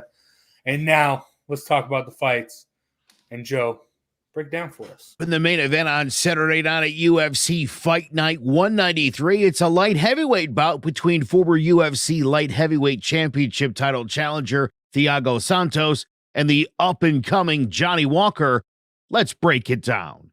A: And now, let's talk about the fights. And Joe, break down for us.
D: In the main event on Saturday night at UFC Fight Night 193, it's a light heavyweight bout between former UFC light heavyweight championship title challenger Thiago Santos and the up-and-coming Johnny Walker. Let's break it down.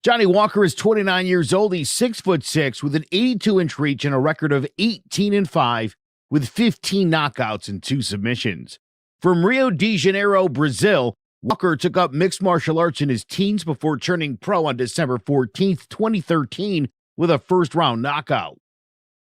D: Johnny Walker is 29 years old. He's 6'6", with an 82-inch reach and a record of 18-5, with 15 knockouts and 2 submissions. From Rio de Janeiro, Brazil, Walker took up mixed martial arts in his teens before turning pro on December 14th, 2013, with a first-round knockout.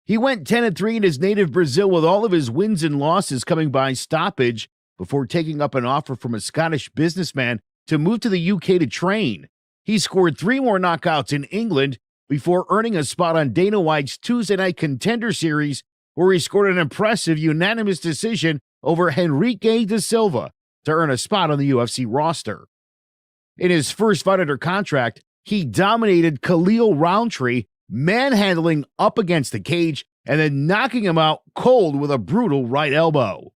D: He went 10-3 in his native Brazil, with all of his wins and losses coming by stoppage before taking up an offer from a Scottish businessman to move to the UK to train. He scored 3 more knockouts in England before earning a spot on Dana White's Tuesday Night Contender Series, where he scored an impressive unanimous decision over Henrique da Silva to earn a spot on the UFC roster. In his first fight under contract, he dominated Khalil Roundtree, manhandling up against the cage and then knocking him out cold with a brutal right elbow.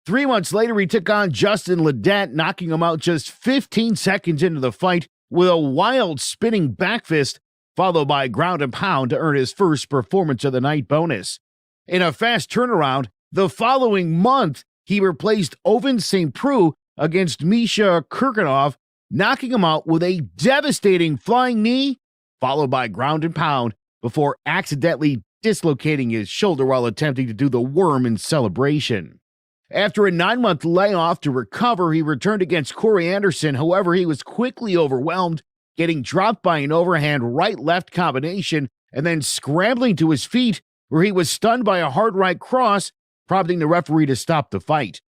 D: 3 months later, he took on Justin Ledet, knocking him out just 15 seconds into the fight with a wild spinning back fist, followed by ground and pound to earn his first performance of the night bonus. In a fast turnaround, the following month, he replaced Oven St. Preux against Misha Kirkunov, knocking him out with a devastating flying knee, followed by ground and pound, before accidentally dislocating his shoulder while attempting to do the worm in celebration. After a 9-month layoff to recover, he returned against Corey Anderson. However, he was quickly overwhelmed, getting dropped by an overhand right-left combination and then scrambling to his feet, where he was stunned by a hard right cross, prompting the referee to stop the fight.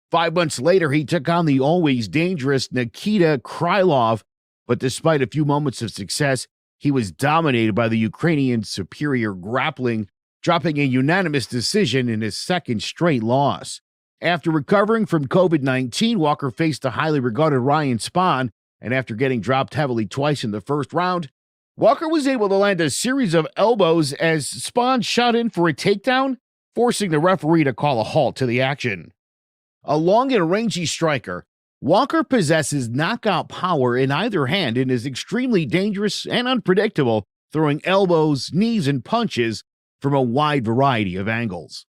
D: 5 months later, he took on the always dangerous Nikita Krylov, but despite a few moments of success, he was dominated by the Ukrainian's superior grappling, dropping a unanimous decision in his second straight loss. After recovering from COVID-19, Walker faced the highly regarded Ryan Spahn, and after getting dropped heavily twice in the first round, Walker was able to land a series of elbows as Spahn shot in for a takedown, forcing the referee to call a halt to the action. A long and rangy striker, Walker possesses knockout power in either hand and is extremely dangerous and unpredictable, throwing elbows, knees, and punches from a wide variety of angles.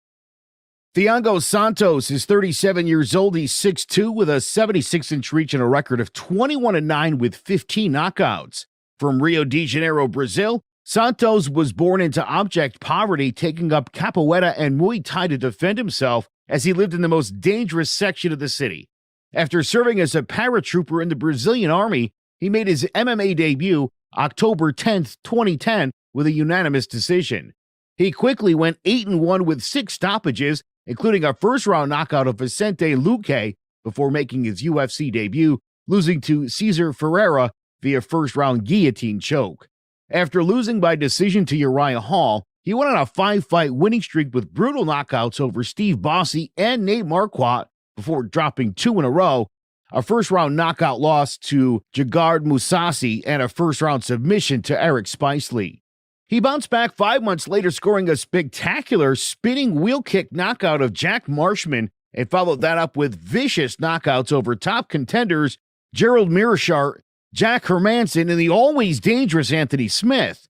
D: Thiago Santos is 37 years old. He's 6'2", with a 76-inch reach and a record of 21-9 with 15 knockouts. From Rio de Janeiro, Brazil, Santos was born into abject poverty, taking up capoeira and Muay Thai to defend himself
F: as he lived in the most dangerous section of the city. After serving as a paratrooper in the Brazilian Army, he made his MMA debut October 10th, 2010, with a unanimous decision. He quickly went 8-1 with 6 stoppages, including a first-round knockout of Vicente Luque before making his UFC debut, losing to Cesar Ferreira via first-round guillotine choke. After losing by decision to Uriah Hall, he went on a 5-fight winning streak with brutal knockouts over Steve Bossy and Nate Marquardt before dropping 2 in a row, a first-round knockout loss to Gegard Mousasi, and a first-round submission to Eric Spicely. He bounced back 5 months later, scoring a spectacular spinning wheel kick knockout of Jack Marshman, and followed that up with vicious knockouts over top contenders Gerald Mirashart, Jack Hermanson, and the always dangerous Anthony Smith.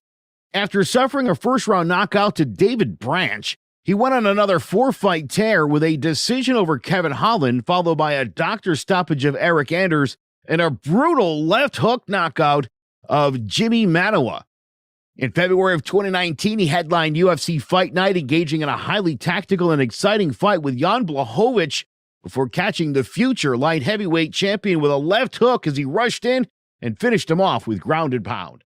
F: After suffering a first-round knockout to David Branch, he went on another 4-fight tear with a decision over Kevin Holland, followed by a doctor stoppage of Eric Anders and a brutal left hook knockout of Jimmy Manoa. In February of 2019, he headlined UFC Fight Night, engaging in a highly tactical and exciting fight with Jan Blachowicz before catching the future light heavyweight champion with a left hook as he rushed in and finished him off with ground and pound.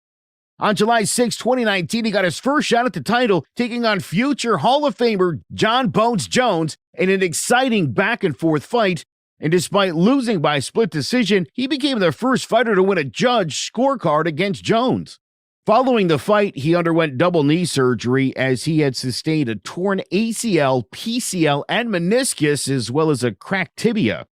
F: On July 6, 2019, he got his first shot at the title, taking on future Hall of Famer John Bones Jones in an exciting back-and-forth fight, and despite losing by split decision, he became the first fighter to win a judge scorecard against Jones. Following the fight, he underwent double knee surgery as he had sustained a torn ACL, PCL, and meniscus, as well as a cracked tibia.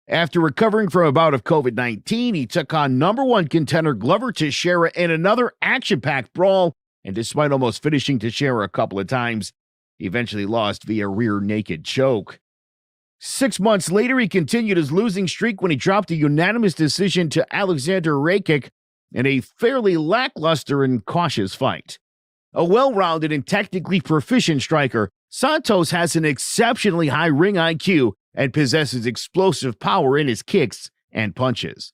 F: After recovering from a bout of COVID-19, he took on #1 contender Glover Teixeira in another action-packed brawl, and despite almost finishing Teixeira a couple of times, he eventually lost via rear naked choke. 6 months later, he continued his losing streak when he dropped a unanimous decision to Alexander Rakic in a fairly lackluster and cautious fight. A well-rounded and technically proficient striker, Santos has an exceptionally high ring IQ and possesses explosive power in his kicks and punches.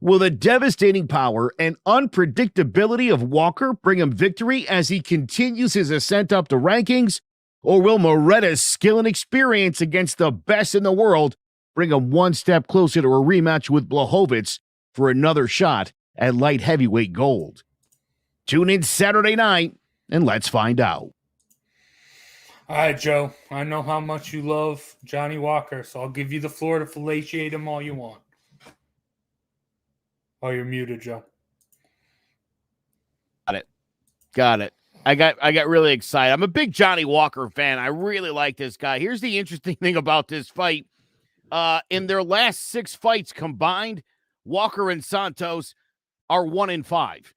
F: Will the devastating power and unpredictability of Walker bring him victory as he continues his ascent up the rankings, or will Moretta's skill and experience against the best in the world bring him one step closer to a rematch with Blachowicz for another shot at light heavyweight gold? Tune in Saturday night and let's find out.
A: All right, Joe, I know how much you love Johnny Walker, so I'll give you the floor to fellatiate him all you want. Oh, you're muted, Joe.
D: Got it. I got really excited. I'm a big Johnny Walker fan. I really like this guy. Here's the interesting thing about this fight. In their last 6 fights combined, Walker and Santos are 1-5.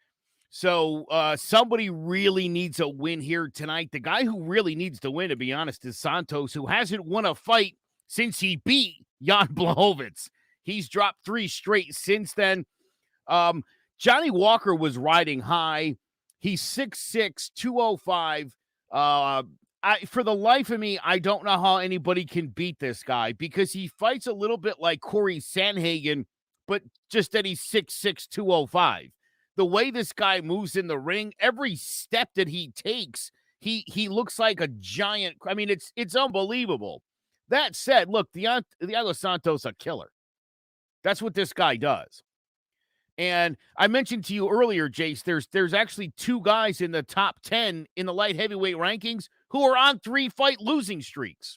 D: So somebody really needs a win here tonight. The guy who really needs to win, to be honest, is Santos, who hasn't won a fight since he beat Jan Blachowicz. He's dropped 3 straight since then. Johnny Walker was riding high. He's 6'6", 205. For the life of me, I don't know how anybody can beat this guy because he fights a little bit like Corey Sandhagen, but just that he's 6'6", 205. The way this guy moves in the ring, every step that he takes, he looks like a giant. I mean, it's unbelievable. That said, look, Thiago Santos a killer. That's what this guy does. And I mentioned to you earlier, Jace, there's actually 2 guys in the top 10 in the light heavyweight rankings who are on 3-fight losing streaks.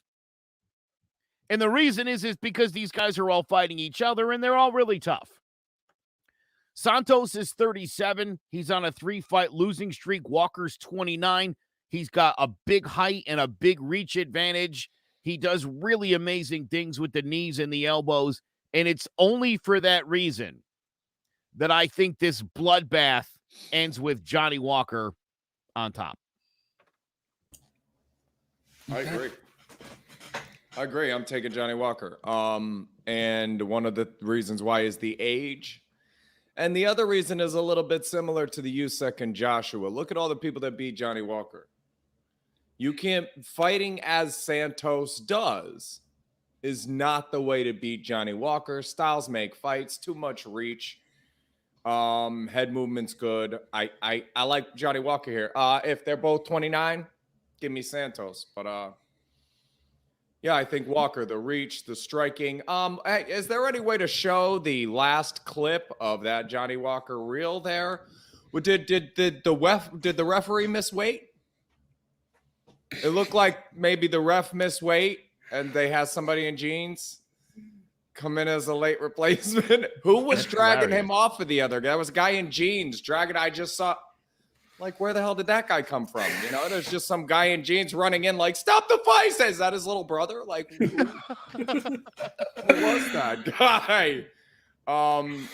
D: And the reason is because these guys are all fighting each other and they're all really tough. Santos is 37. He's on a 3-fight losing streak. Walker's 29. He's got a big height and a big reach advantage. He does really amazing things with the knees and the elbows. And it's only for that reason that I think this bloodbath ends with Johnny Walker on top.
C: I agree. I'm taking Johnny Walker. And one of the reasons why is the age. And the other reason is a little bit similar to the Usyk and Joshua. Look at all the people that beat Johnny Walker. You can't, fighting as Santos does is not the way to beat Johnny Walker. Styles make fights, too much reach. Head movement's good. I like Johnny Walker here. If they're both 29, give me Santos. But Yeah, I think Walker, the reach, the striking. Is there any way to show the last clip of that Johnny Walker reel there? Did the referee miss weight? It looked like maybe the ref missed weight and they had somebody in jeans come in as a late replacement. Who was dragging him off of the other guy? That was a guy in jeans dragging. I just saw, like, where the hell did that guy come from? You know, there's just some guy in jeans running in like, stop the fight. Is that his little brother? Like, who was that guy?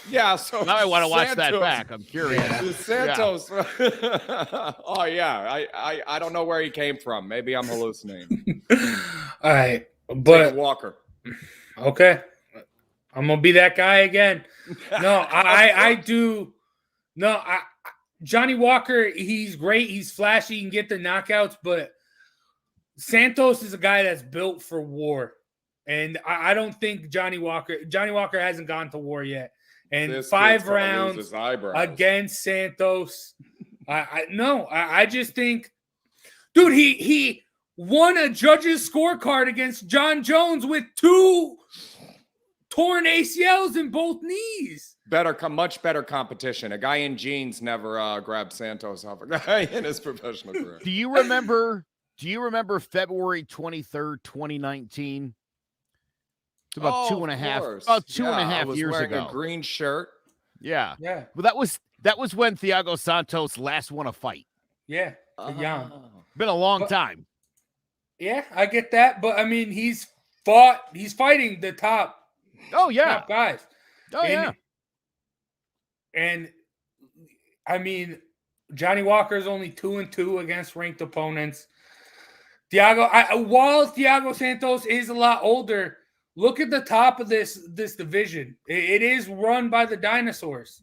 C: Yeah, so
D: now I want to watch that back. I'm curious.
C: Santos. Yeah. Oh yeah, I don't know where he came from. Maybe I'm hallucinating.
A: All right, but
C: Walker.
A: Okay, I'm gonna be that guy again. No, I do. No, Johnny Walker, he's great. He's flashy. He can get the knockouts, but Santos is a guy that's built for war. And I don't think Johnny Walker hasn't gone to war yet. And this 5 rounds against Santos. I just think, dude, he won a judge's scorecard against John Jones with 2 torn ACLs in both knees.
C: Much better competition. A guy in jeans never grabbed Santos off a guy in his professional career.
D: Do you remember February 23rd, 2019? It's about 2.5 years ago.
C: A green shirt.
D: Yeah. Well, that was when Thiago Santos last won a fight.
A: Yeah.
D: Been a long time.
A: Yeah, I get that, but I mean, he's fighting the top.
D: Oh yeah,
A: top guys.
D: Yeah.
A: And I mean, Johnny Walker is only 2-2 against ranked opponents. While Thiago Santos is a lot older, look at the top of this division. It is run by the dinosaurs.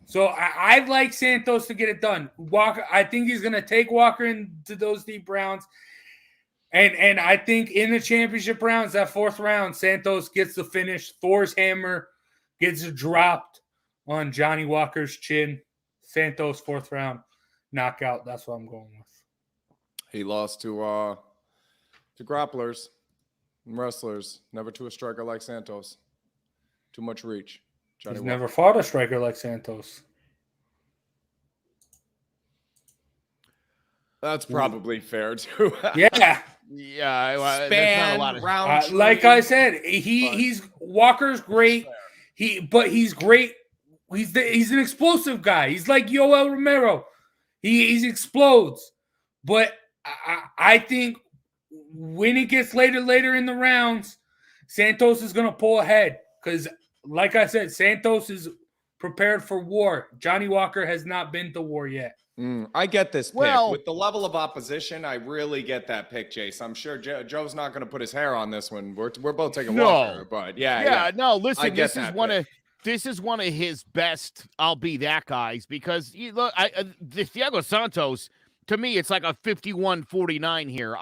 A: So I'd like Santos to get it done. Walker, I think he's going to take Walker into those deep rounds. And I think in the championship rounds, that 4th round, Santos gets the finish. Thor's hammer gets dropped on Johnny Walker's chin. Santos 4th round knockout. That's what I'm going with.
C: He lost to grapplers and wrestlers, never to a striker like Santos. Too much reach.
A: He's never fought a striker like Santos.
C: That's probably fair too.
A: Yeah.
D: Yeah, that's not a lot of
C: round.
A: Like I said, he's Walker's great. He's great. He's an explosive guy. He's like Yoel Romero. He explodes. But I think when it gets later in the rounds, Santos is going to pull ahead because, like I said, Santos is prepared for war. Johnny Walker has not been to war yet.
C: I get this pick. With the level of opposition, I really get that pick, Jace. I'm sure Joe's not going to put his hair on this one. We're both taking Walker, but yeah.
D: No, listen, this is one of his best I'll be that guys because you look, the Thiago Santos, to me, it's like a 51-49 here.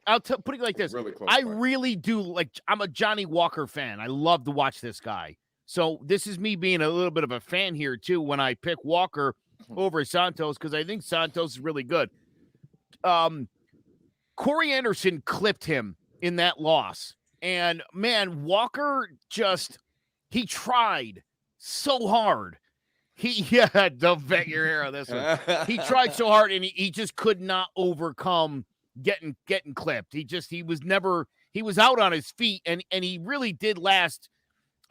D: I'll put it like this. Really close I really do like. I'm a Johnny Walker fan. I love to watch this guy. So this is me being a little bit of a fan here too when I pick Walker over Santos because I think Santos is really good. Corey Anderson clipped him in that loss, and man, Walker he tried so hard. Don't vet your hair on this one. He tried so hard and he just could not overcome getting clipped. He was out on his feet and he really did last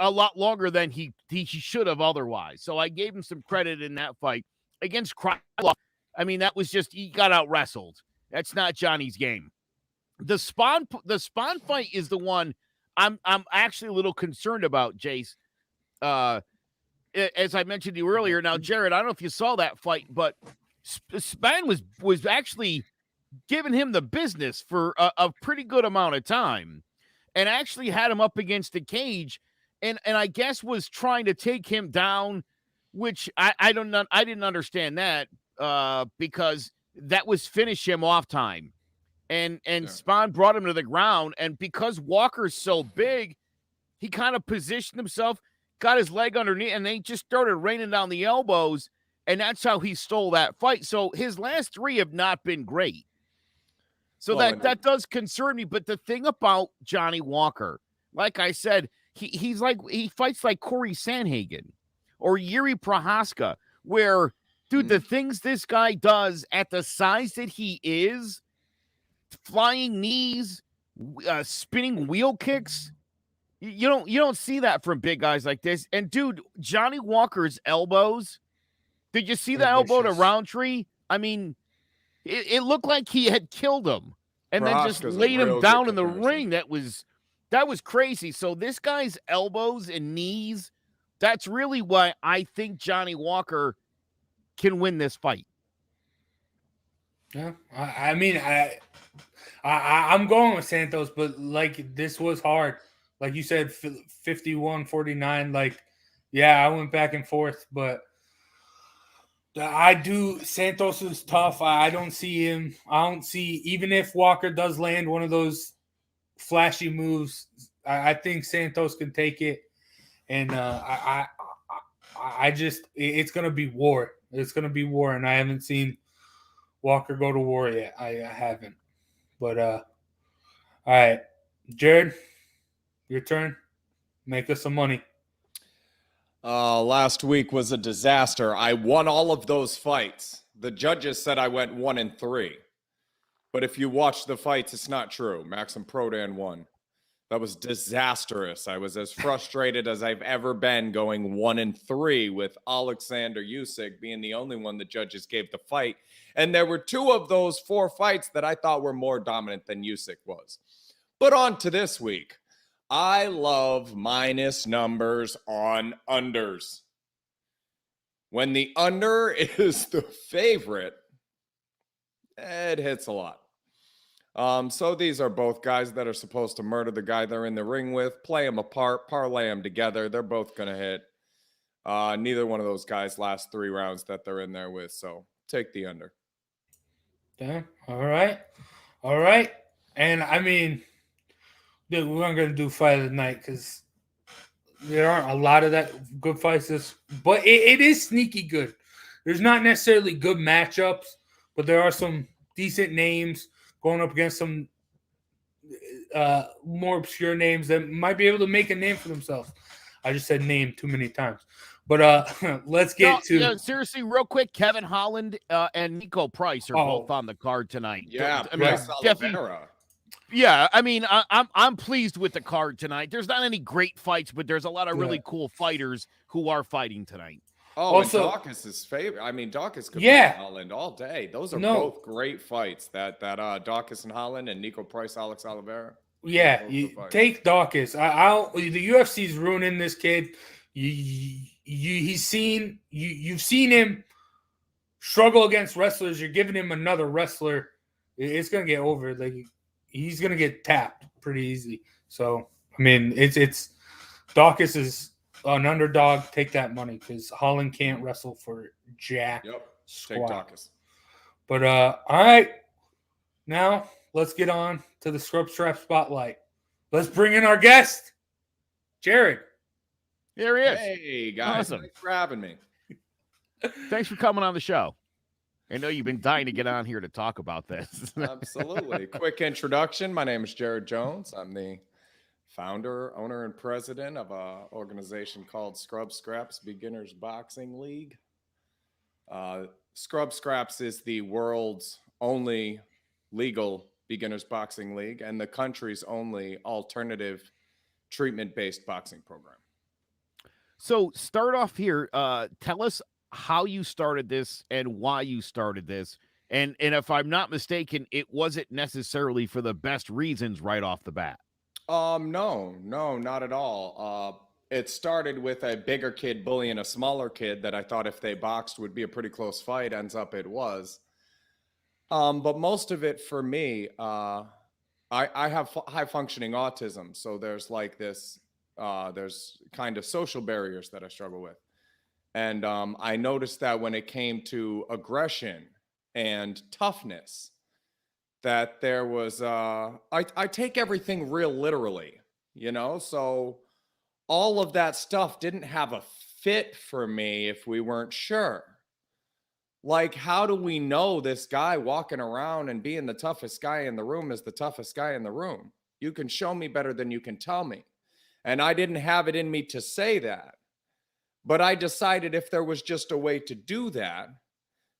D: a lot longer than he should have otherwise. So I gave him some credit in that fight against Krylov. I mean, that was he got out wrestled. That's not Johnny's game. The Spawn fight is the one I'm actually a little concerned about, Jace. As I mentioned to you earlier, now, Jared, I don't know if you saw that fight, but Spawn was actually giving him the business for a pretty good amount of time and actually had him up against the cage and I guess was trying to take him down, which I didn't understand that because that was finish him off time. And Spawn brought him to the ground, and because Walker's so big, he kind of positioned himself, got his leg underneath, and they just started raining down the elbows, and that's how he stole that fight. So his last 3 have not been great. So that does concern me. But the thing about Johnny Walker, like I said, he fights like Corey Sanhagen or Yuri Prohaska, where, dude, the things this guy does at the size that he is, flying knees, spinning wheel kicks, you don't see that from big guys like this. And dude, Johnny Walker's elbows, did you see the elbow to Roundtree? I mean, it looked like he had killed him and then just laid him down in the ring. That was crazy. So this guy's elbows and knees, that's really why I think Johnny Walker can win this fight.
A: Yeah, I mean, I'm going with Santos, but like this was hard. Like you said, 51-49. Like, yeah, I went back and forth, but Santos is tough. I don't see him. I don't see, even if Walker does land one of those flashy moves, I think Santos can take it. And I just, it's going to be war. It's going to be war. And I haven't seen Walker go to war yet. I haven't. But, all right, Jared, your turn. Make us some money.
C: Last week was a disaster. I won all of those fights. The judges said I went 1-3. But if you watch the fights, it's not true. Maxim Prodan won. That was disastrous. I was as frustrated as I've ever been going 1-3 with Alexander Usyk being the only one the judges gave the fight. And there were 2 of those 4 fights that I thought were more dominant than Usyk was. But on to this week. I love minus numbers on unders. When the under is the favorite, it hits a lot. So these are both guys that are supposed to murder the guy they're in the ring with, play them apart, parlay them together. They're both going to hit. Neither one of those guys last 3 rounds that they're in there with. So take the under.
A: Yeah. All right. And I mean, dude, we aren't going to do fight of the night because there aren't a lot of that good fights. But it is sneaky good. There's not necessarily good matchups, but there are some decent names going up against some more obscure names that might be able to make a name for themselves. I just said name too many times. But let's get to...
D: Yeah, seriously, real quick, Kevin Holland and Nico Price are both on the card tonight.
C: Yeah,
D: I mean,
C: definitely.
D: Yeah, I mean, I'm pleased with the card tonight. There's not any great fights, but there's a lot of really cool fighters who are fighting tonight.
C: Oh, also, and Dawkins' favorite. I mean, Dawkins could beat Holland all day. Those are both great fights. That Dawkins and Holland and Nico Price, Alex Oliveira.
A: Yeah, you take Dawkins. The UFC's ruining this kid. You've seen him struggle against wrestlers. You're giving him another wrestler. It's gonna get over. Like he's gonna get tapped pretty easy. So I mean, it's Dawkins is an underdog. Take that money because Holland can't wrestle for jack.
C: Yep.
A: Squat.
C: Take Dawkins.
A: But all right, now let's get on to the Scrub Strap Spotlight. Let's bring in our guest, Jared.
D: There he is.
C: Hey guys,
D: awesome.
C: Thanks for having me.
D: Thanks for coming on the show. I know you've been dying to get on here to talk about this.
C: Absolutely. Quick introduction. My name is Jared Jones. I'm the founder, owner, and president of an organization called Scrub Scraps Beginners Boxing League. Scrub Scraps is the world's only legal beginners boxing league and the country's only alternative treatment-based boxing program.
D: So start off here. Tell us how you started this and why you started this. And if I'm not mistaken, it wasn't necessarily for the best reasons right off the bat.
C: No, not at all. It started with a bigger kid bullying a smaller kid that I thought if they boxed would be a pretty close fight. Ends up it was. But most of it for me, I have high functioning autism. So there's like this, there's kind of social barriers that I struggle with. And I noticed that when it came to aggression and toughness, that there was, I take everything real literally, you know? So all of that stuff didn't have a fit for me if we weren't sure. Like, how do we know this guy walking around and being the toughest guy in the room is the toughest guy in the room? You can show me better than you can tell me. And I didn't have it in me to say that. But I decided if there was just a way to do that,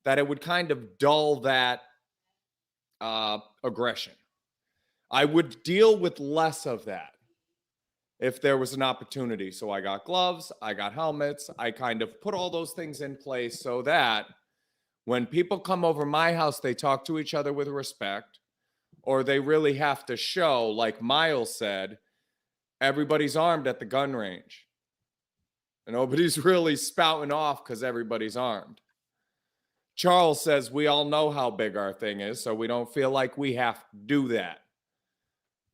C: that it would kind of dull that aggression. I would deal with less of that if there was an opportunity. So I got gloves, I got helmets, I kind of put all those things in place so that when people come over my house, they talk to each other with respect, or they really have to show, like Miles said, everybody's armed at the gun range. And nobody's really spouting off because everybody's armed. Charles says we all know how big our thing is, so we don't feel like we have to do that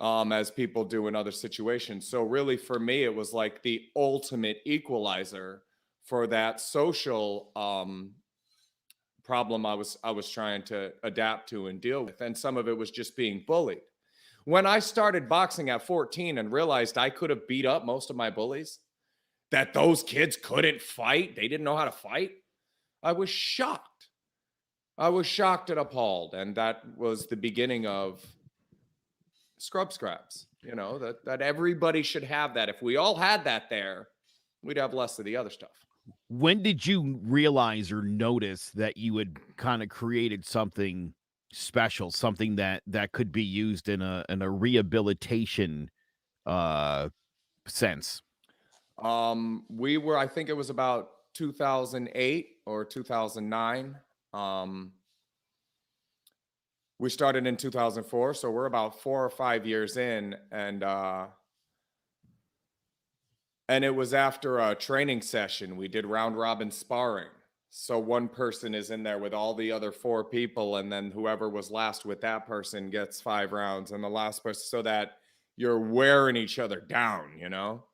C: as people do in other situations. So really, for me, it was like the ultimate equalizer for that social problem I was trying to adapt to and deal with. And some of it was just being bullied. When I started boxing at 14 and realized I could have beat up most of my bullies, that those kids couldn't fight, they didn't know how to fight, I was shocked. I was shocked and appalled. And that was the beginning of scrub scraps, you know, that everybody should have that. If we all had that there, we'd have less of the other stuff.
D: When did you realize or notice that you had kind of created something special, something that could be used in a rehabilitation sense?
C: I think it was about 2008 or 2009. We started in 2004, so we're about 4 or 5 years in, and it was after a training session. We did round robin sparring. So one person is in there with all the other 4 people, and then whoever was last with that person gets 5 rounds, and the last person, so that you're wearing each other down, you know?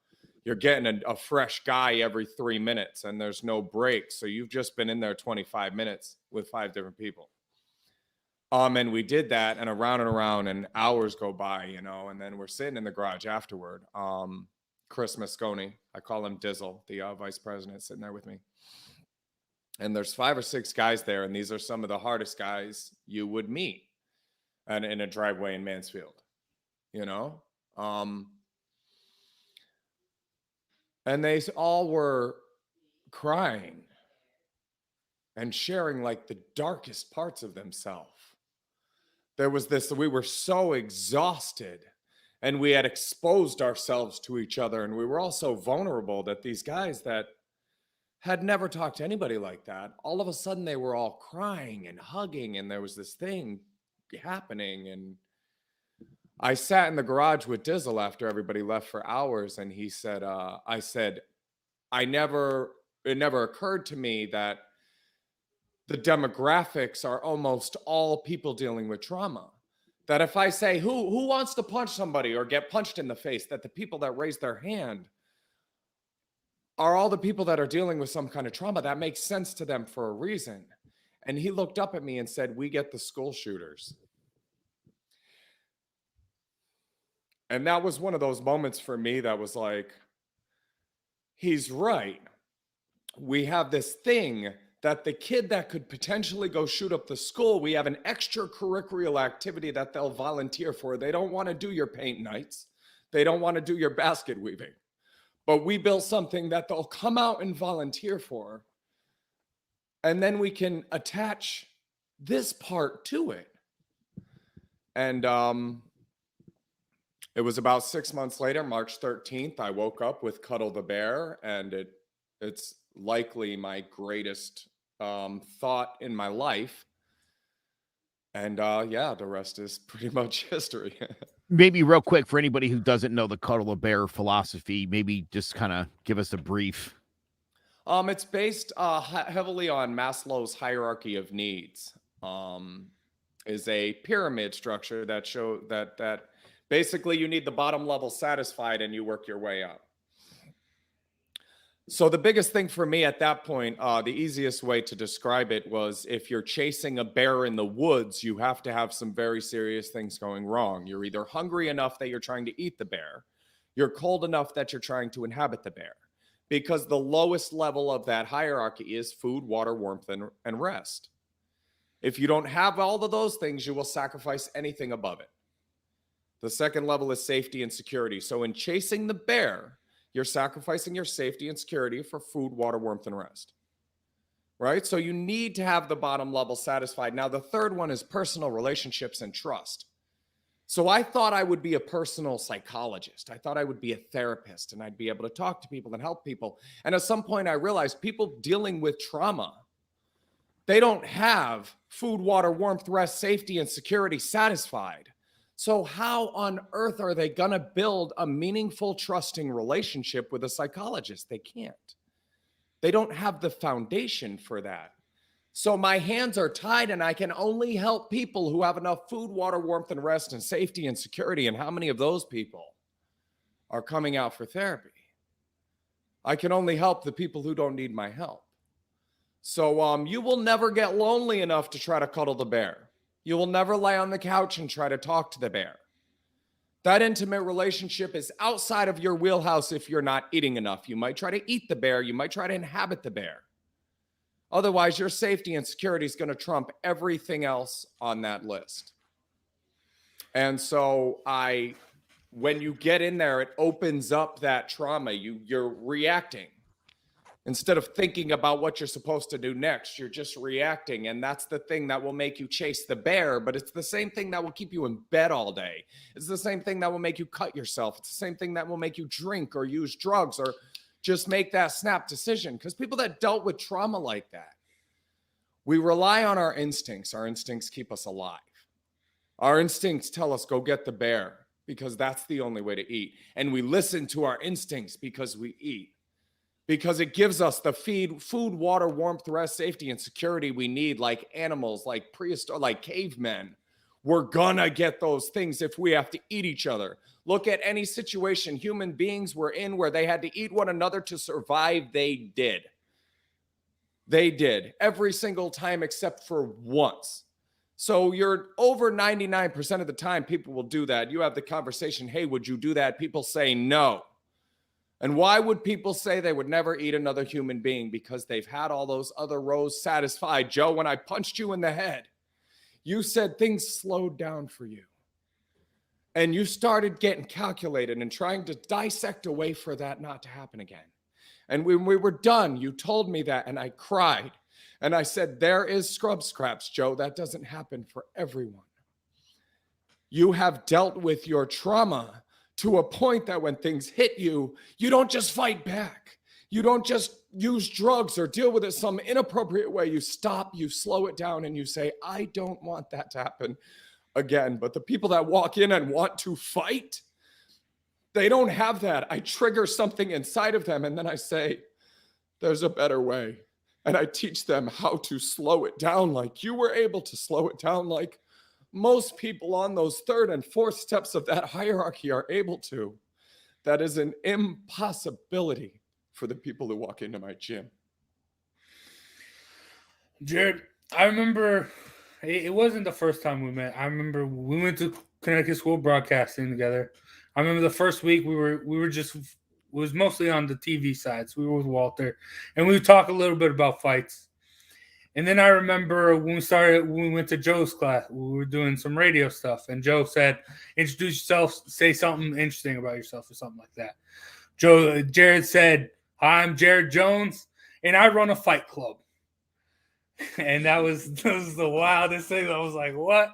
C: You're getting a fresh guy every 3 minutes, and there's no break. So you've just been in there 25 minutes with 5 different people. And we did that, and around, and hours go by, you know, and then we're sitting in the garage afterward. Chris Moscone, I call him Dizzle, the vice president, sitting there with me. And there's 5 or 6 guys there, and these are some of the hardest guys you would meet and in a driveway in Mansfield, you know? And they all were crying and sharing like the darkest parts of themselves. There was this, we were so exhausted and we had exposed ourselves to each other, and we were all so vulnerable that these guys that had never talked to anybody like that, all of a sudden they were all crying and hugging, and there was this thing happening. And I sat in the garage with Dizzle after everybody left for hours, and he said, I said, it never occurred to me that the demographics are almost all people dealing with trauma. That if I say, who wants to punch somebody or get punched in the face, that the people that raise their hand are all the people that are dealing with some kind of trauma. That makes sense to them for a reason. And he looked up at me and said, we get the school shooters. And that was one of those moments for me that was like, he's right. We have this thing that the kid that could potentially go shoot up the school, we have an extracurricular activity that they'll volunteer for. They don't want to do your paint nights. They don't want to do your basket weaving. But we built something that they'll come out and volunteer for. And then we can attach this part to it. And it was about 6 months later, March 13th, I woke up with Cuddle the Bear, and it's likely my greatest thought in my life. And yeah, the rest is pretty much history.
D: Maybe real quick, for anybody who doesn't know the Cuddle the Bear philosophy, maybe just kind of give us a brief.
C: It's based heavily on Maslow's hierarchy of needs. Is a pyramid structure that show that basically you need the bottom level satisfied and you work your way up. So the biggest thing for me at that point, the easiest way to describe it was, if you're chasing a bear in the woods, you have to have some very serious things going wrong. You're either hungry enough that you're trying to eat the bear, you're cold enough that you're trying to inhabit the bear. because the lowest level of that hierarchy is food, water, warmth, and rest. If you don't have all of those things, you will sacrifice anything above it. The second level is safety and security. So in chasing the bear, you're sacrificing your safety and security for food, water, warmth, and rest. Right? So you need to have the bottom level satisfied. Now, the third one is personal relationships and trust. So I thought I would be a personal psychologist. I thought I would be a therapist and I'd be able to talk to people and help people. And at some point I realized people dealing with trauma, they don't have food, water, warmth, rest, safety, and security satisfied. So how on earth are they going to build a meaningful, trusting relationship with a psychologist? They can't. They don't have the foundation for that. So my hands are tied and I can only help people who have enough food, water, warmth, and rest, and safety and security. And how many of those people are coming out for therapy? I can only help the people who don't need my help. So you will never get lonely enough to try to cuddle the bear. You will never lay on the couch and try to talk to the bear. That intimate relationship is outside of your wheelhouse if you're not eating enough. You might try to eat the bear. You might try to inhabit the bear. Otherwise, your safety and security is going to trump everything else on that list. And so when you get in there, it opens up that trauma. You're reacting. Instead of thinking about what you're supposed to do next, you're just reacting. And that's the thing that will make you chase the bear, but it's the same thing that will keep you in bed all day. It's the same thing that will make you cut yourself. It's the same thing that will make you drink or use drugs or just make that snap decision. Because people that dealt with trauma like that, we rely on our instincts. Our instincts keep us alive. Our instincts tell us, go get the bear, because that's the only way to eat. And we listen to our instincts because we eat. Because it gives us the food, water, warmth, rest, safety, and security we need, like animals, like prehistoric, like cavemen. We're gonna get those things if we have to eat each other. Look at any situation human beings were in where they had to eat one another to survive. They did. They did every single time except for once. So you're over 99% of the time people will do that. You have the conversation, hey, would you do that? People say no. And why would people say they would never eat another human being? Because they've had all those other rows satisfied. Joe, when I punched you in the head, you said things slowed down for you. And you started getting calculated and trying to dissect a way for that not to happen again. And when we were done, you told me that, and I cried. And I said, there is scrub scraps, Joe. That doesn't happen for everyone. You have dealt with your trauma to a point that when things hit you, you don't just fight back. You don't just use drugs or deal with it some inappropriate way. You stop, you slow it down, and you say, I don't want that to happen again. But the people that walk in and want to fight, they don't have that. I trigger something inside of them, and then I say, there's a better way. And I teach them how to slow it down like you were able to slow it down, like most people on those third and fourth steps of that hierarchy are able to. That is an impossibility for the people who walk into my gym.
A: Jared, I remember it wasn't the first time we met. I remember we went to Connecticut School Broadcasting together. I remember the first week we were just, it was mostly on the TV side. So we were with Walter and we would talk a little bit about fights. And then I remember when we went to Joe's class, we were doing some radio stuff. And Joe said, introduce yourself, say something interesting about yourself or something like that. Jared said, hi, I'm Jared Jones and I run a fight club. And that was the wildest thing. I was like, what?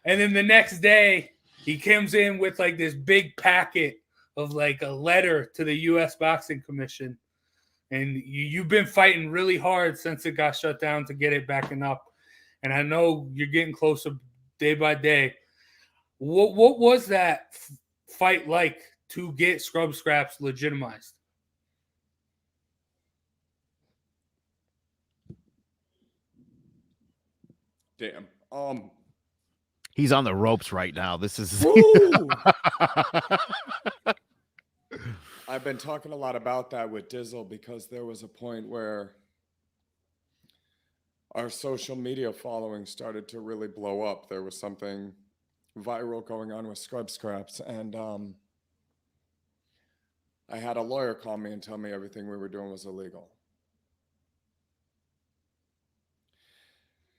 A: And then the next day he comes in with like this big packet of like a letter to the U.S. Boxing Commission. And you've been fighting really hard since it got shut down to get it backing up. And I know you're getting closer day by day. What was that fight like to get Scrub Scraps legitimized?
C: Damn.
D: He's on the ropes right now. This is
C: I've been talking a lot about that with Dizzle because there was a point where our social media following started to really blow up. There was something viral going on with Scrub Scraps. And I had a lawyer call me and tell me everything we were doing was illegal.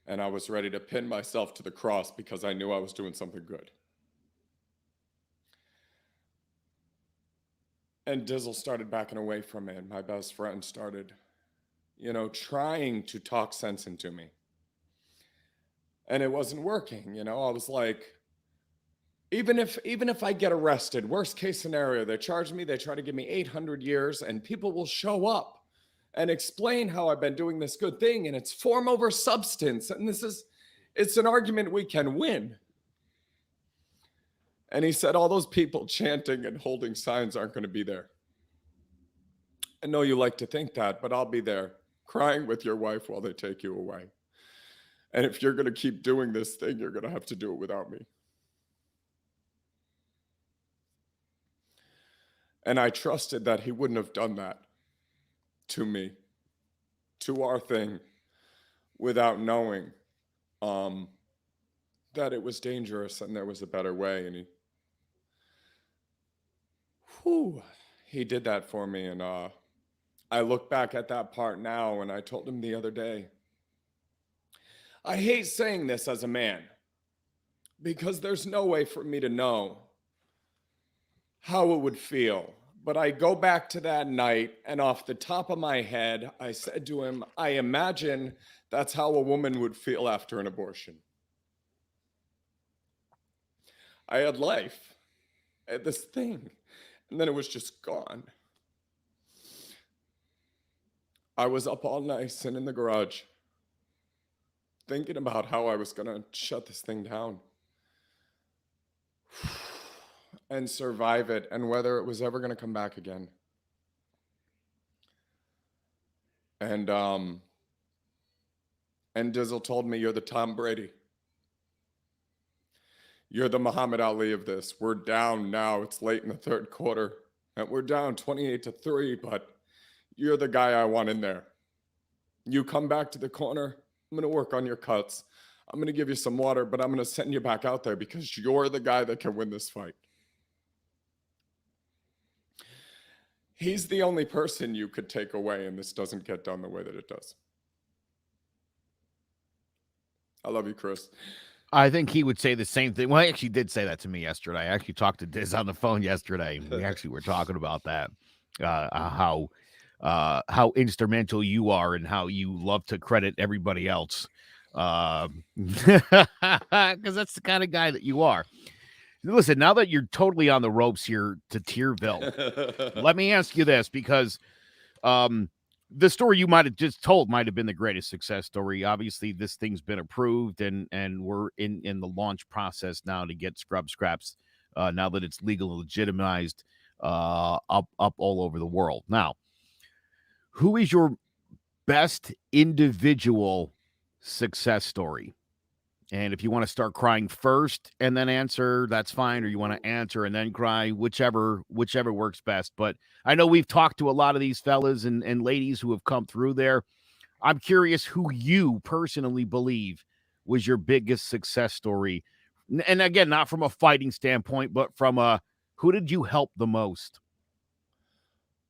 C: And I was ready to pin myself to the cross because I knew I was doing something good. And Dizzle started backing away from it. My best friend started, trying to talk sense into me. And it wasn't working. I was like, even if I get arrested, worst case scenario, they charge me, they try to give me 800 years, and people will show up and explain how I've been doing this good thing, and it's form over substance, and it's an argument we can win. And he said, all those people chanting and holding signs aren't going to be there. I know you like to think that, but I'll be there crying with your wife while they take you away. And if you're going to keep doing this thing, you're going to have to do it without me. And I trusted that he wouldn't have done that to me, to our thing, without knowing that it was dangerous and there was a better way. And he did that for me. And I look back at that part now, and I told him the other day, I hate saying this as a man, because there's no way for me to know how it would feel. But I go back to that night, and off the top of my head, I said to him, I imagine that's how a woman would feel after an abortion. I had life. I had this thing, and then it was just gone. I was up all night sitting in the garage, thinking about how I was going to shut this thing down and survive it, and whether it was ever going to come back again. And Dizzle told me, you're the Tom Brady. You're the Muhammad Ali of this. We're down now. It's late in the third quarter, and we're down 28-3, but you're the guy I want in there. You come back to the corner, I'm going to work on your cuts. I'm going to give you some water, but I'm going to send you back out there because you're the guy that can win this fight. He's the only person you could take away, and this doesn't get done the way that it does. I love you, Chris.
D: I think he would say the same thing. Well, he actually did say that to me yesterday. I actually talked to Diz on the phone yesterday. We actually were talking about that, how instrumental you are and how you love to credit everybody else, because that's the kind of guy that you are. Listen, now that you're totally on the ropes here to Tierville, let me ask you this, because the story you might have just told might have been the greatest success story. Obviously, this thing's been approved, and we're in the launch process now to get Scrub Scraps, now that it's legal and legitimized, up all over the world. Now, who is your best individual success story? And if you want to start crying first and then answer, that's fine. Or you want to answer and then cry, whichever works best. But I know we've talked to a lot of these fellas and ladies who have come through there. I'm curious who you personally believe was your biggest success story. And again, not from a fighting standpoint, but from who did you help the most?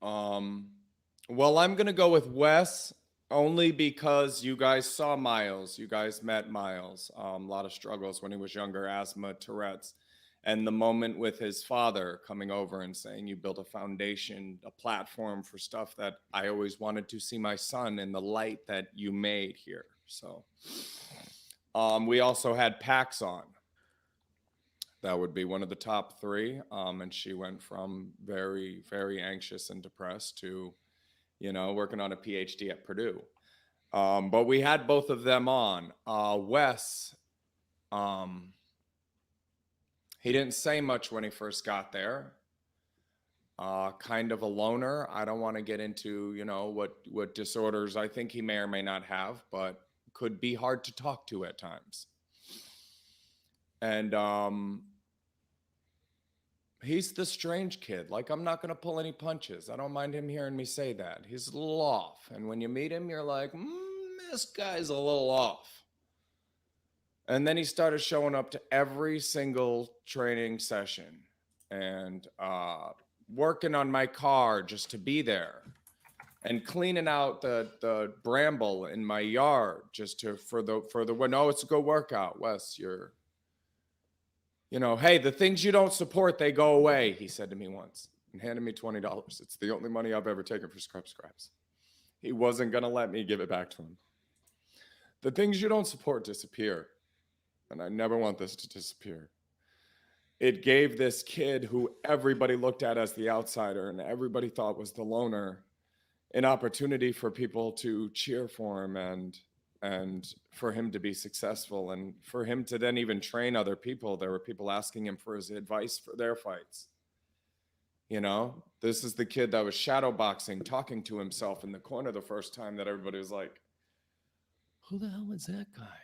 C: Well, I'm going to go with Wes, only because you guys saw Miles. You guys met Miles. A lot of struggles when he was younger, asthma, Tourette's. And the moment with his father coming over and saying, you built a foundation, a platform for stuff that I always wanted to see my son in the light that you made here. So we also had Pax on. That would be one of the top three. And she went from very, very anxious and depressed to, working on a PhD at Purdue. But we had both of them on. Wes, he didn't say much when he first got there. Kind of a loner. I don't want to get into, what disorders I think he may or may not have, but could be hard to talk to at times. And he's the strange kid. Like, I'm not going to pull any punches. I don't mind him hearing me say that. He's a little off. And when you meet him, you're like, this guy's a little off. And then he started showing up to every single training session and working on my car just to be there, and cleaning out the bramble in my yard just for the no, it's a good workout, Wes. Hey, the things you don't support, they go away, he said to me once, and handed me $20. It's the only money I've ever taken for scraps. He wasn't going to let me give it back to him. The things you don't support disappear, and I never want this to disappear. It gave this kid who everybody looked at as the outsider and everybody thought was the loner an opportunity for people to cheer for him and for him to be successful and for him to then even train other people. There were people asking him for his advice for their fights. This is the kid that was shadow boxing, talking to himself in the corner the first time, that everybody was like, who the hell is that guy?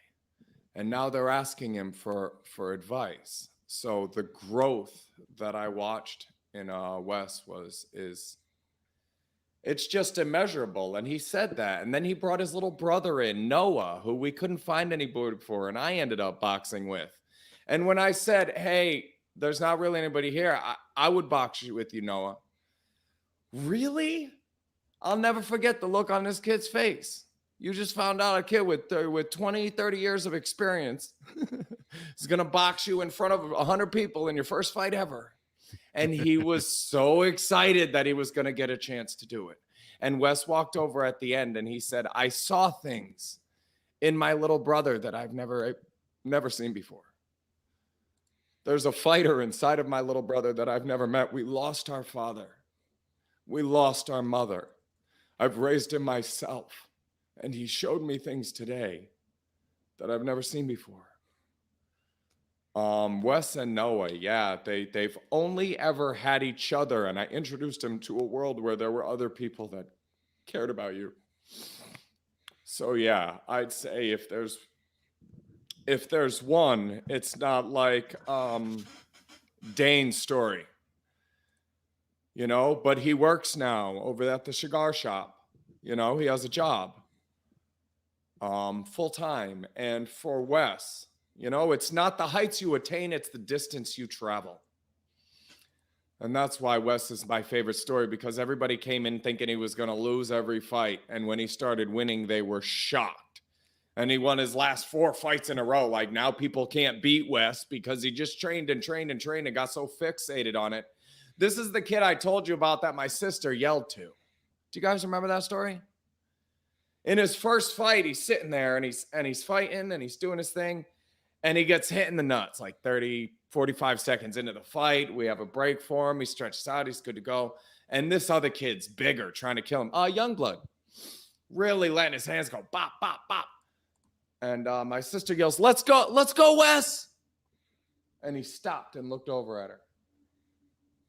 C: And now they're asking him for advice. So the growth that I watched in Wes it's just immeasurable. And he said that. And then he brought his little brother in, Noah, who we couldn't find anybody for, and I ended up boxing with. And when I said, hey, there's not really anybody here, I would box with you, Noah. Really? I'll never forget the look on this kid's face. You just found out a kid with 20, 30 years of experience is going to box you in front of 100 people in your first fight ever. And he was so excited that he was going to get a chance to do it. And Wes walked over at the end and he said, I saw things in my little brother that I've never seen before. There's a fighter inside of my little brother that I've never met. We lost our father. We lost our mother. I've raised him myself. And he showed me things today that I've never seen before. Wes and Noah, yeah, they've only ever had each other, and I introduced him to a world where there were other people that cared about you. So yeah, I'd say if there's one, it's not like Dane's story, but he works now over at the cigar shop. He has a job full time. And for Wes, it's not the heights you attain, it's the distance you travel. And that's why Wes is my favorite story, because everybody came in thinking he was going to lose every fight. And when he started winning, they were shocked. And he won his last 4 fights in a row. Like, now people can't beat Wes because he just trained and got so fixated on it. This is the kid I told you about that my sister yelled to. Do you guys remember that story? In his first fight, he's sitting there and he's fighting and he's doing his thing. And he gets hit in the nuts like 30, 45 seconds into the fight. We have a break for him. He stretches out. He's good to go. And this other kid's bigger, trying to kill him. Youngblood. Really letting his hands go bop, bop, bop. And my sister yells, let's go, Wes. And he stopped and looked over at her.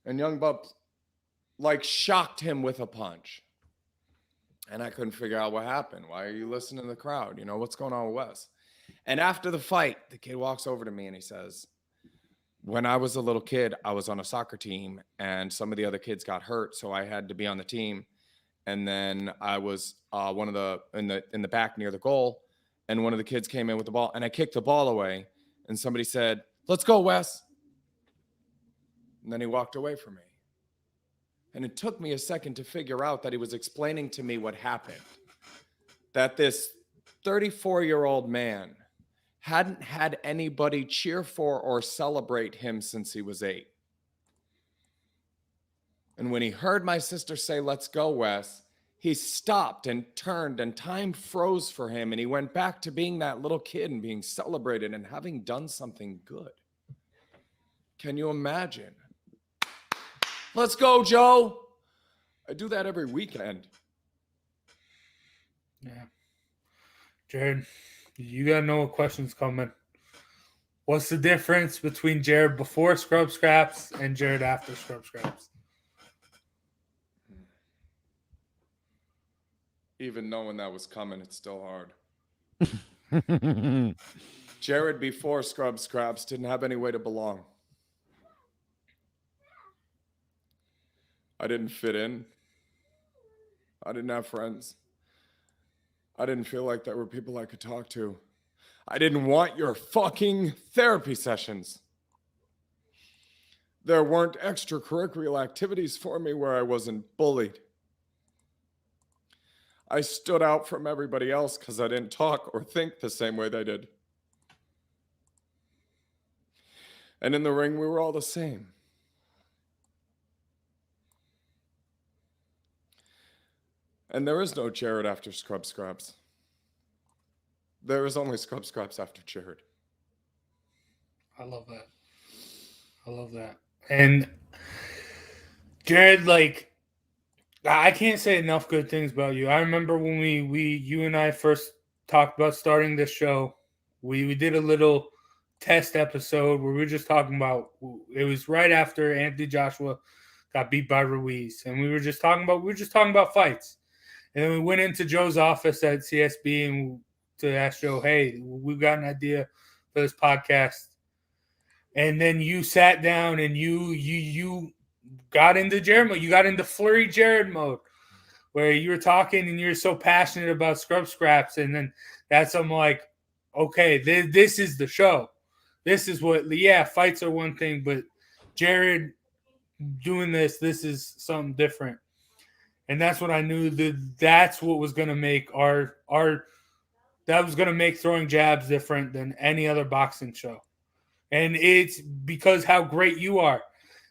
C: And Youngblood shocked him with a punch. And I couldn't figure out what happened. Why are you listening to the crowd? What's going on with Wes? And after the fight, the kid walks over to me and he says, when I was a little kid, I was on a soccer team and some of the other kids got hurt. So I had to be on the team. And then I was in the back near the goal. And one of the kids came in with the ball and I kicked the ball away. And somebody said, let's go, Wes. And then he walked away from me. And it took me a second to figure out that he was explaining to me what happened. That this 34-year-old man hadn't had anybody cheer for or celebrate him since he was 8. And when he heard my sister say, let's go, Wes, he stopped and turned and time froze for him. And he went back to being that little kid and being celebrated and having done something good. Can you imagine? Let's go, Joe. I do that every weekend.
A: Yeah. Jared, you got to know what question's coming. What's the difference between Jared before Scrub Scraps and Jared after Scrub Scraps?
C: Even knowing that was coming, it's still hard. Jared before Scrub Scraps didn't have any way to belong. I didn't fit in. I didn't have friends. I didn't feel like there were people I could talk to. I didn't want your fucking therapy sessions. There weren't extracurricular activities for me where I wasn't bullied. I stood out from everybody else because I didn't talk or think the same way they did. And in the ring, we were all the same. And there is no Jared after Scrub Scraps. There is only Scrub Scraps after Jared.
A: I love that. I love that. And Jared, like, I can't say enough good things about you. I remember when you and I first talked about starting this show, we did a little test episode where we were just talking about, it was right after Anthony Joshua got beat by Ruiz, and we were just talking about fights. And then we went into Joe's office at CSB and to ask Joe, hey, we've got an idea for this podcast. And then you sat down and you got into Jared mode. You got into Flurry Jared mode, where you were talking and you're so passionate about Scrub Scraps. And then that's, I'm like, okay, this is the show. This is what, yeah, fights are one thing, but Jared doing this is something different. And that's what I knew, that's what was going to make that was going to make Throwing Jabs different than any other boxing show. And it's because how great you are.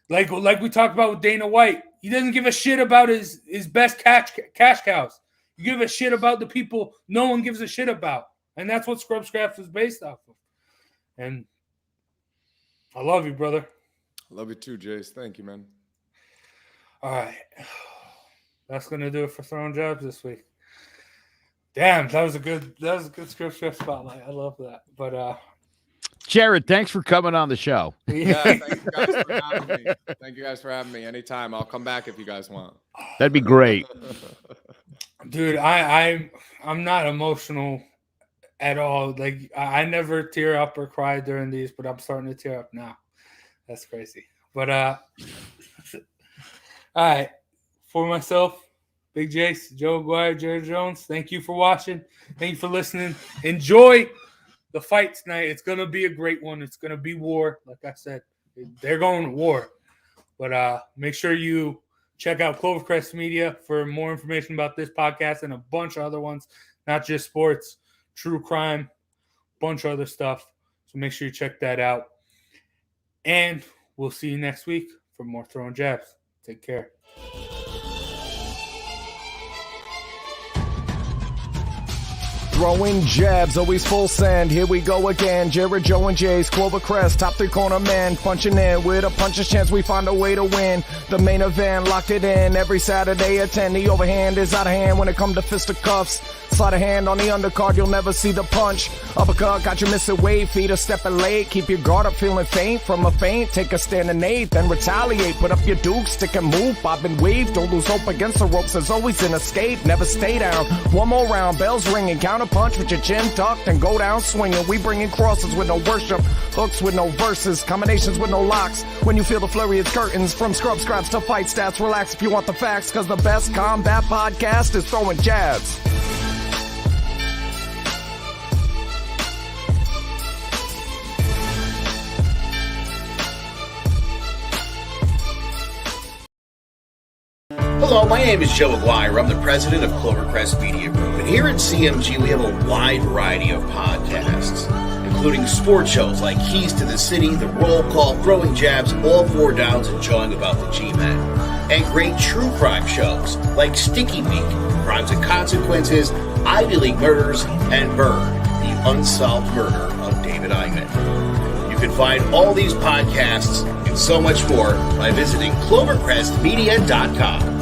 A: Like we talked about with Dana White, he doesn't give a shit about his best cash cows. You give a shit about the people no one gives a shit about. And that's what Scrub Scraps is based off of. And I love you, brother.
C: I love you too, Jace. Thank you, man.
A: All right. That's going to do it for Throwing Jabs this week. Damn, that was a good Scrub Scraps spotlight. I love that. But
D: Jared, thanks for coming on the show.
C: Yeah, thank you guys for having me. Thank you guys for having me. Anytime. I'll come back if you guys want.
D: That'd be great.
A: Dude, I'm not emotional at all. Like, I never tear up or cry during these, but I'm starting to tear up now. That's crazy. But all right. For myself, Big Jace, Joe Aguirre, Jared Jones, thank you for watching. Thank you for listening. Enjoy the fight tonight. It's going to be a great one. It's going to be war. Like I said, they're going to war. But make sure you check out Clovercrest Media for more information about this podcast and a bunch of other ones, not just sports, true crime, bunch of other stuff. So make sure you check that out. And we'll see you next week for more Throwing Jabs. Take care.
C: Throwing jabs, always full send. Here we go again. Jared, Joe, and Jay's Clovercrest, top three corner man, punching in with a puncher's chance. We find a way to win. The main event, locked it in every Saturday at 10. The overhand is out of hand when it comes to fisticuffs. Slide a hand on the undercard, you'll never see the punch. Uppercut, got you missing weight, feet are stepping late. Keep your guard up, feeling faint from a feint. Take a stand and eight, then retaliate. Put up your duke, stick and move, bob and weave. Don't lose hope against the ropes, there's always an escape. Never stay down. One more round, bells ringing, counter punch with your chin tucked and go down swinging. We bringing crosses with no worship, hooks with no verses, combinations with no locks. When you feel the flurry of curtains, from Scrub Scraps to fight stats, relax if you want the facts, cause the best combat podcast is Throwing Jabs.
G: Hello, my name is Joe Aguirre. I'm the president of Clovercrest Media Group. And here at CMG, we have a wide variety of podcasts, including sports shows like Keys to the City, The Roll Call, Throwing Jabs, All Four Downs, and Jawing About the G-Men. And great true crime shows like Stinky Week, Crimes and Consequences, Ivy League Murders, and Bird, the unsolved murder of David Eichmann. You can find all these podcasts and so much more by visiting clovercrestmedia.com.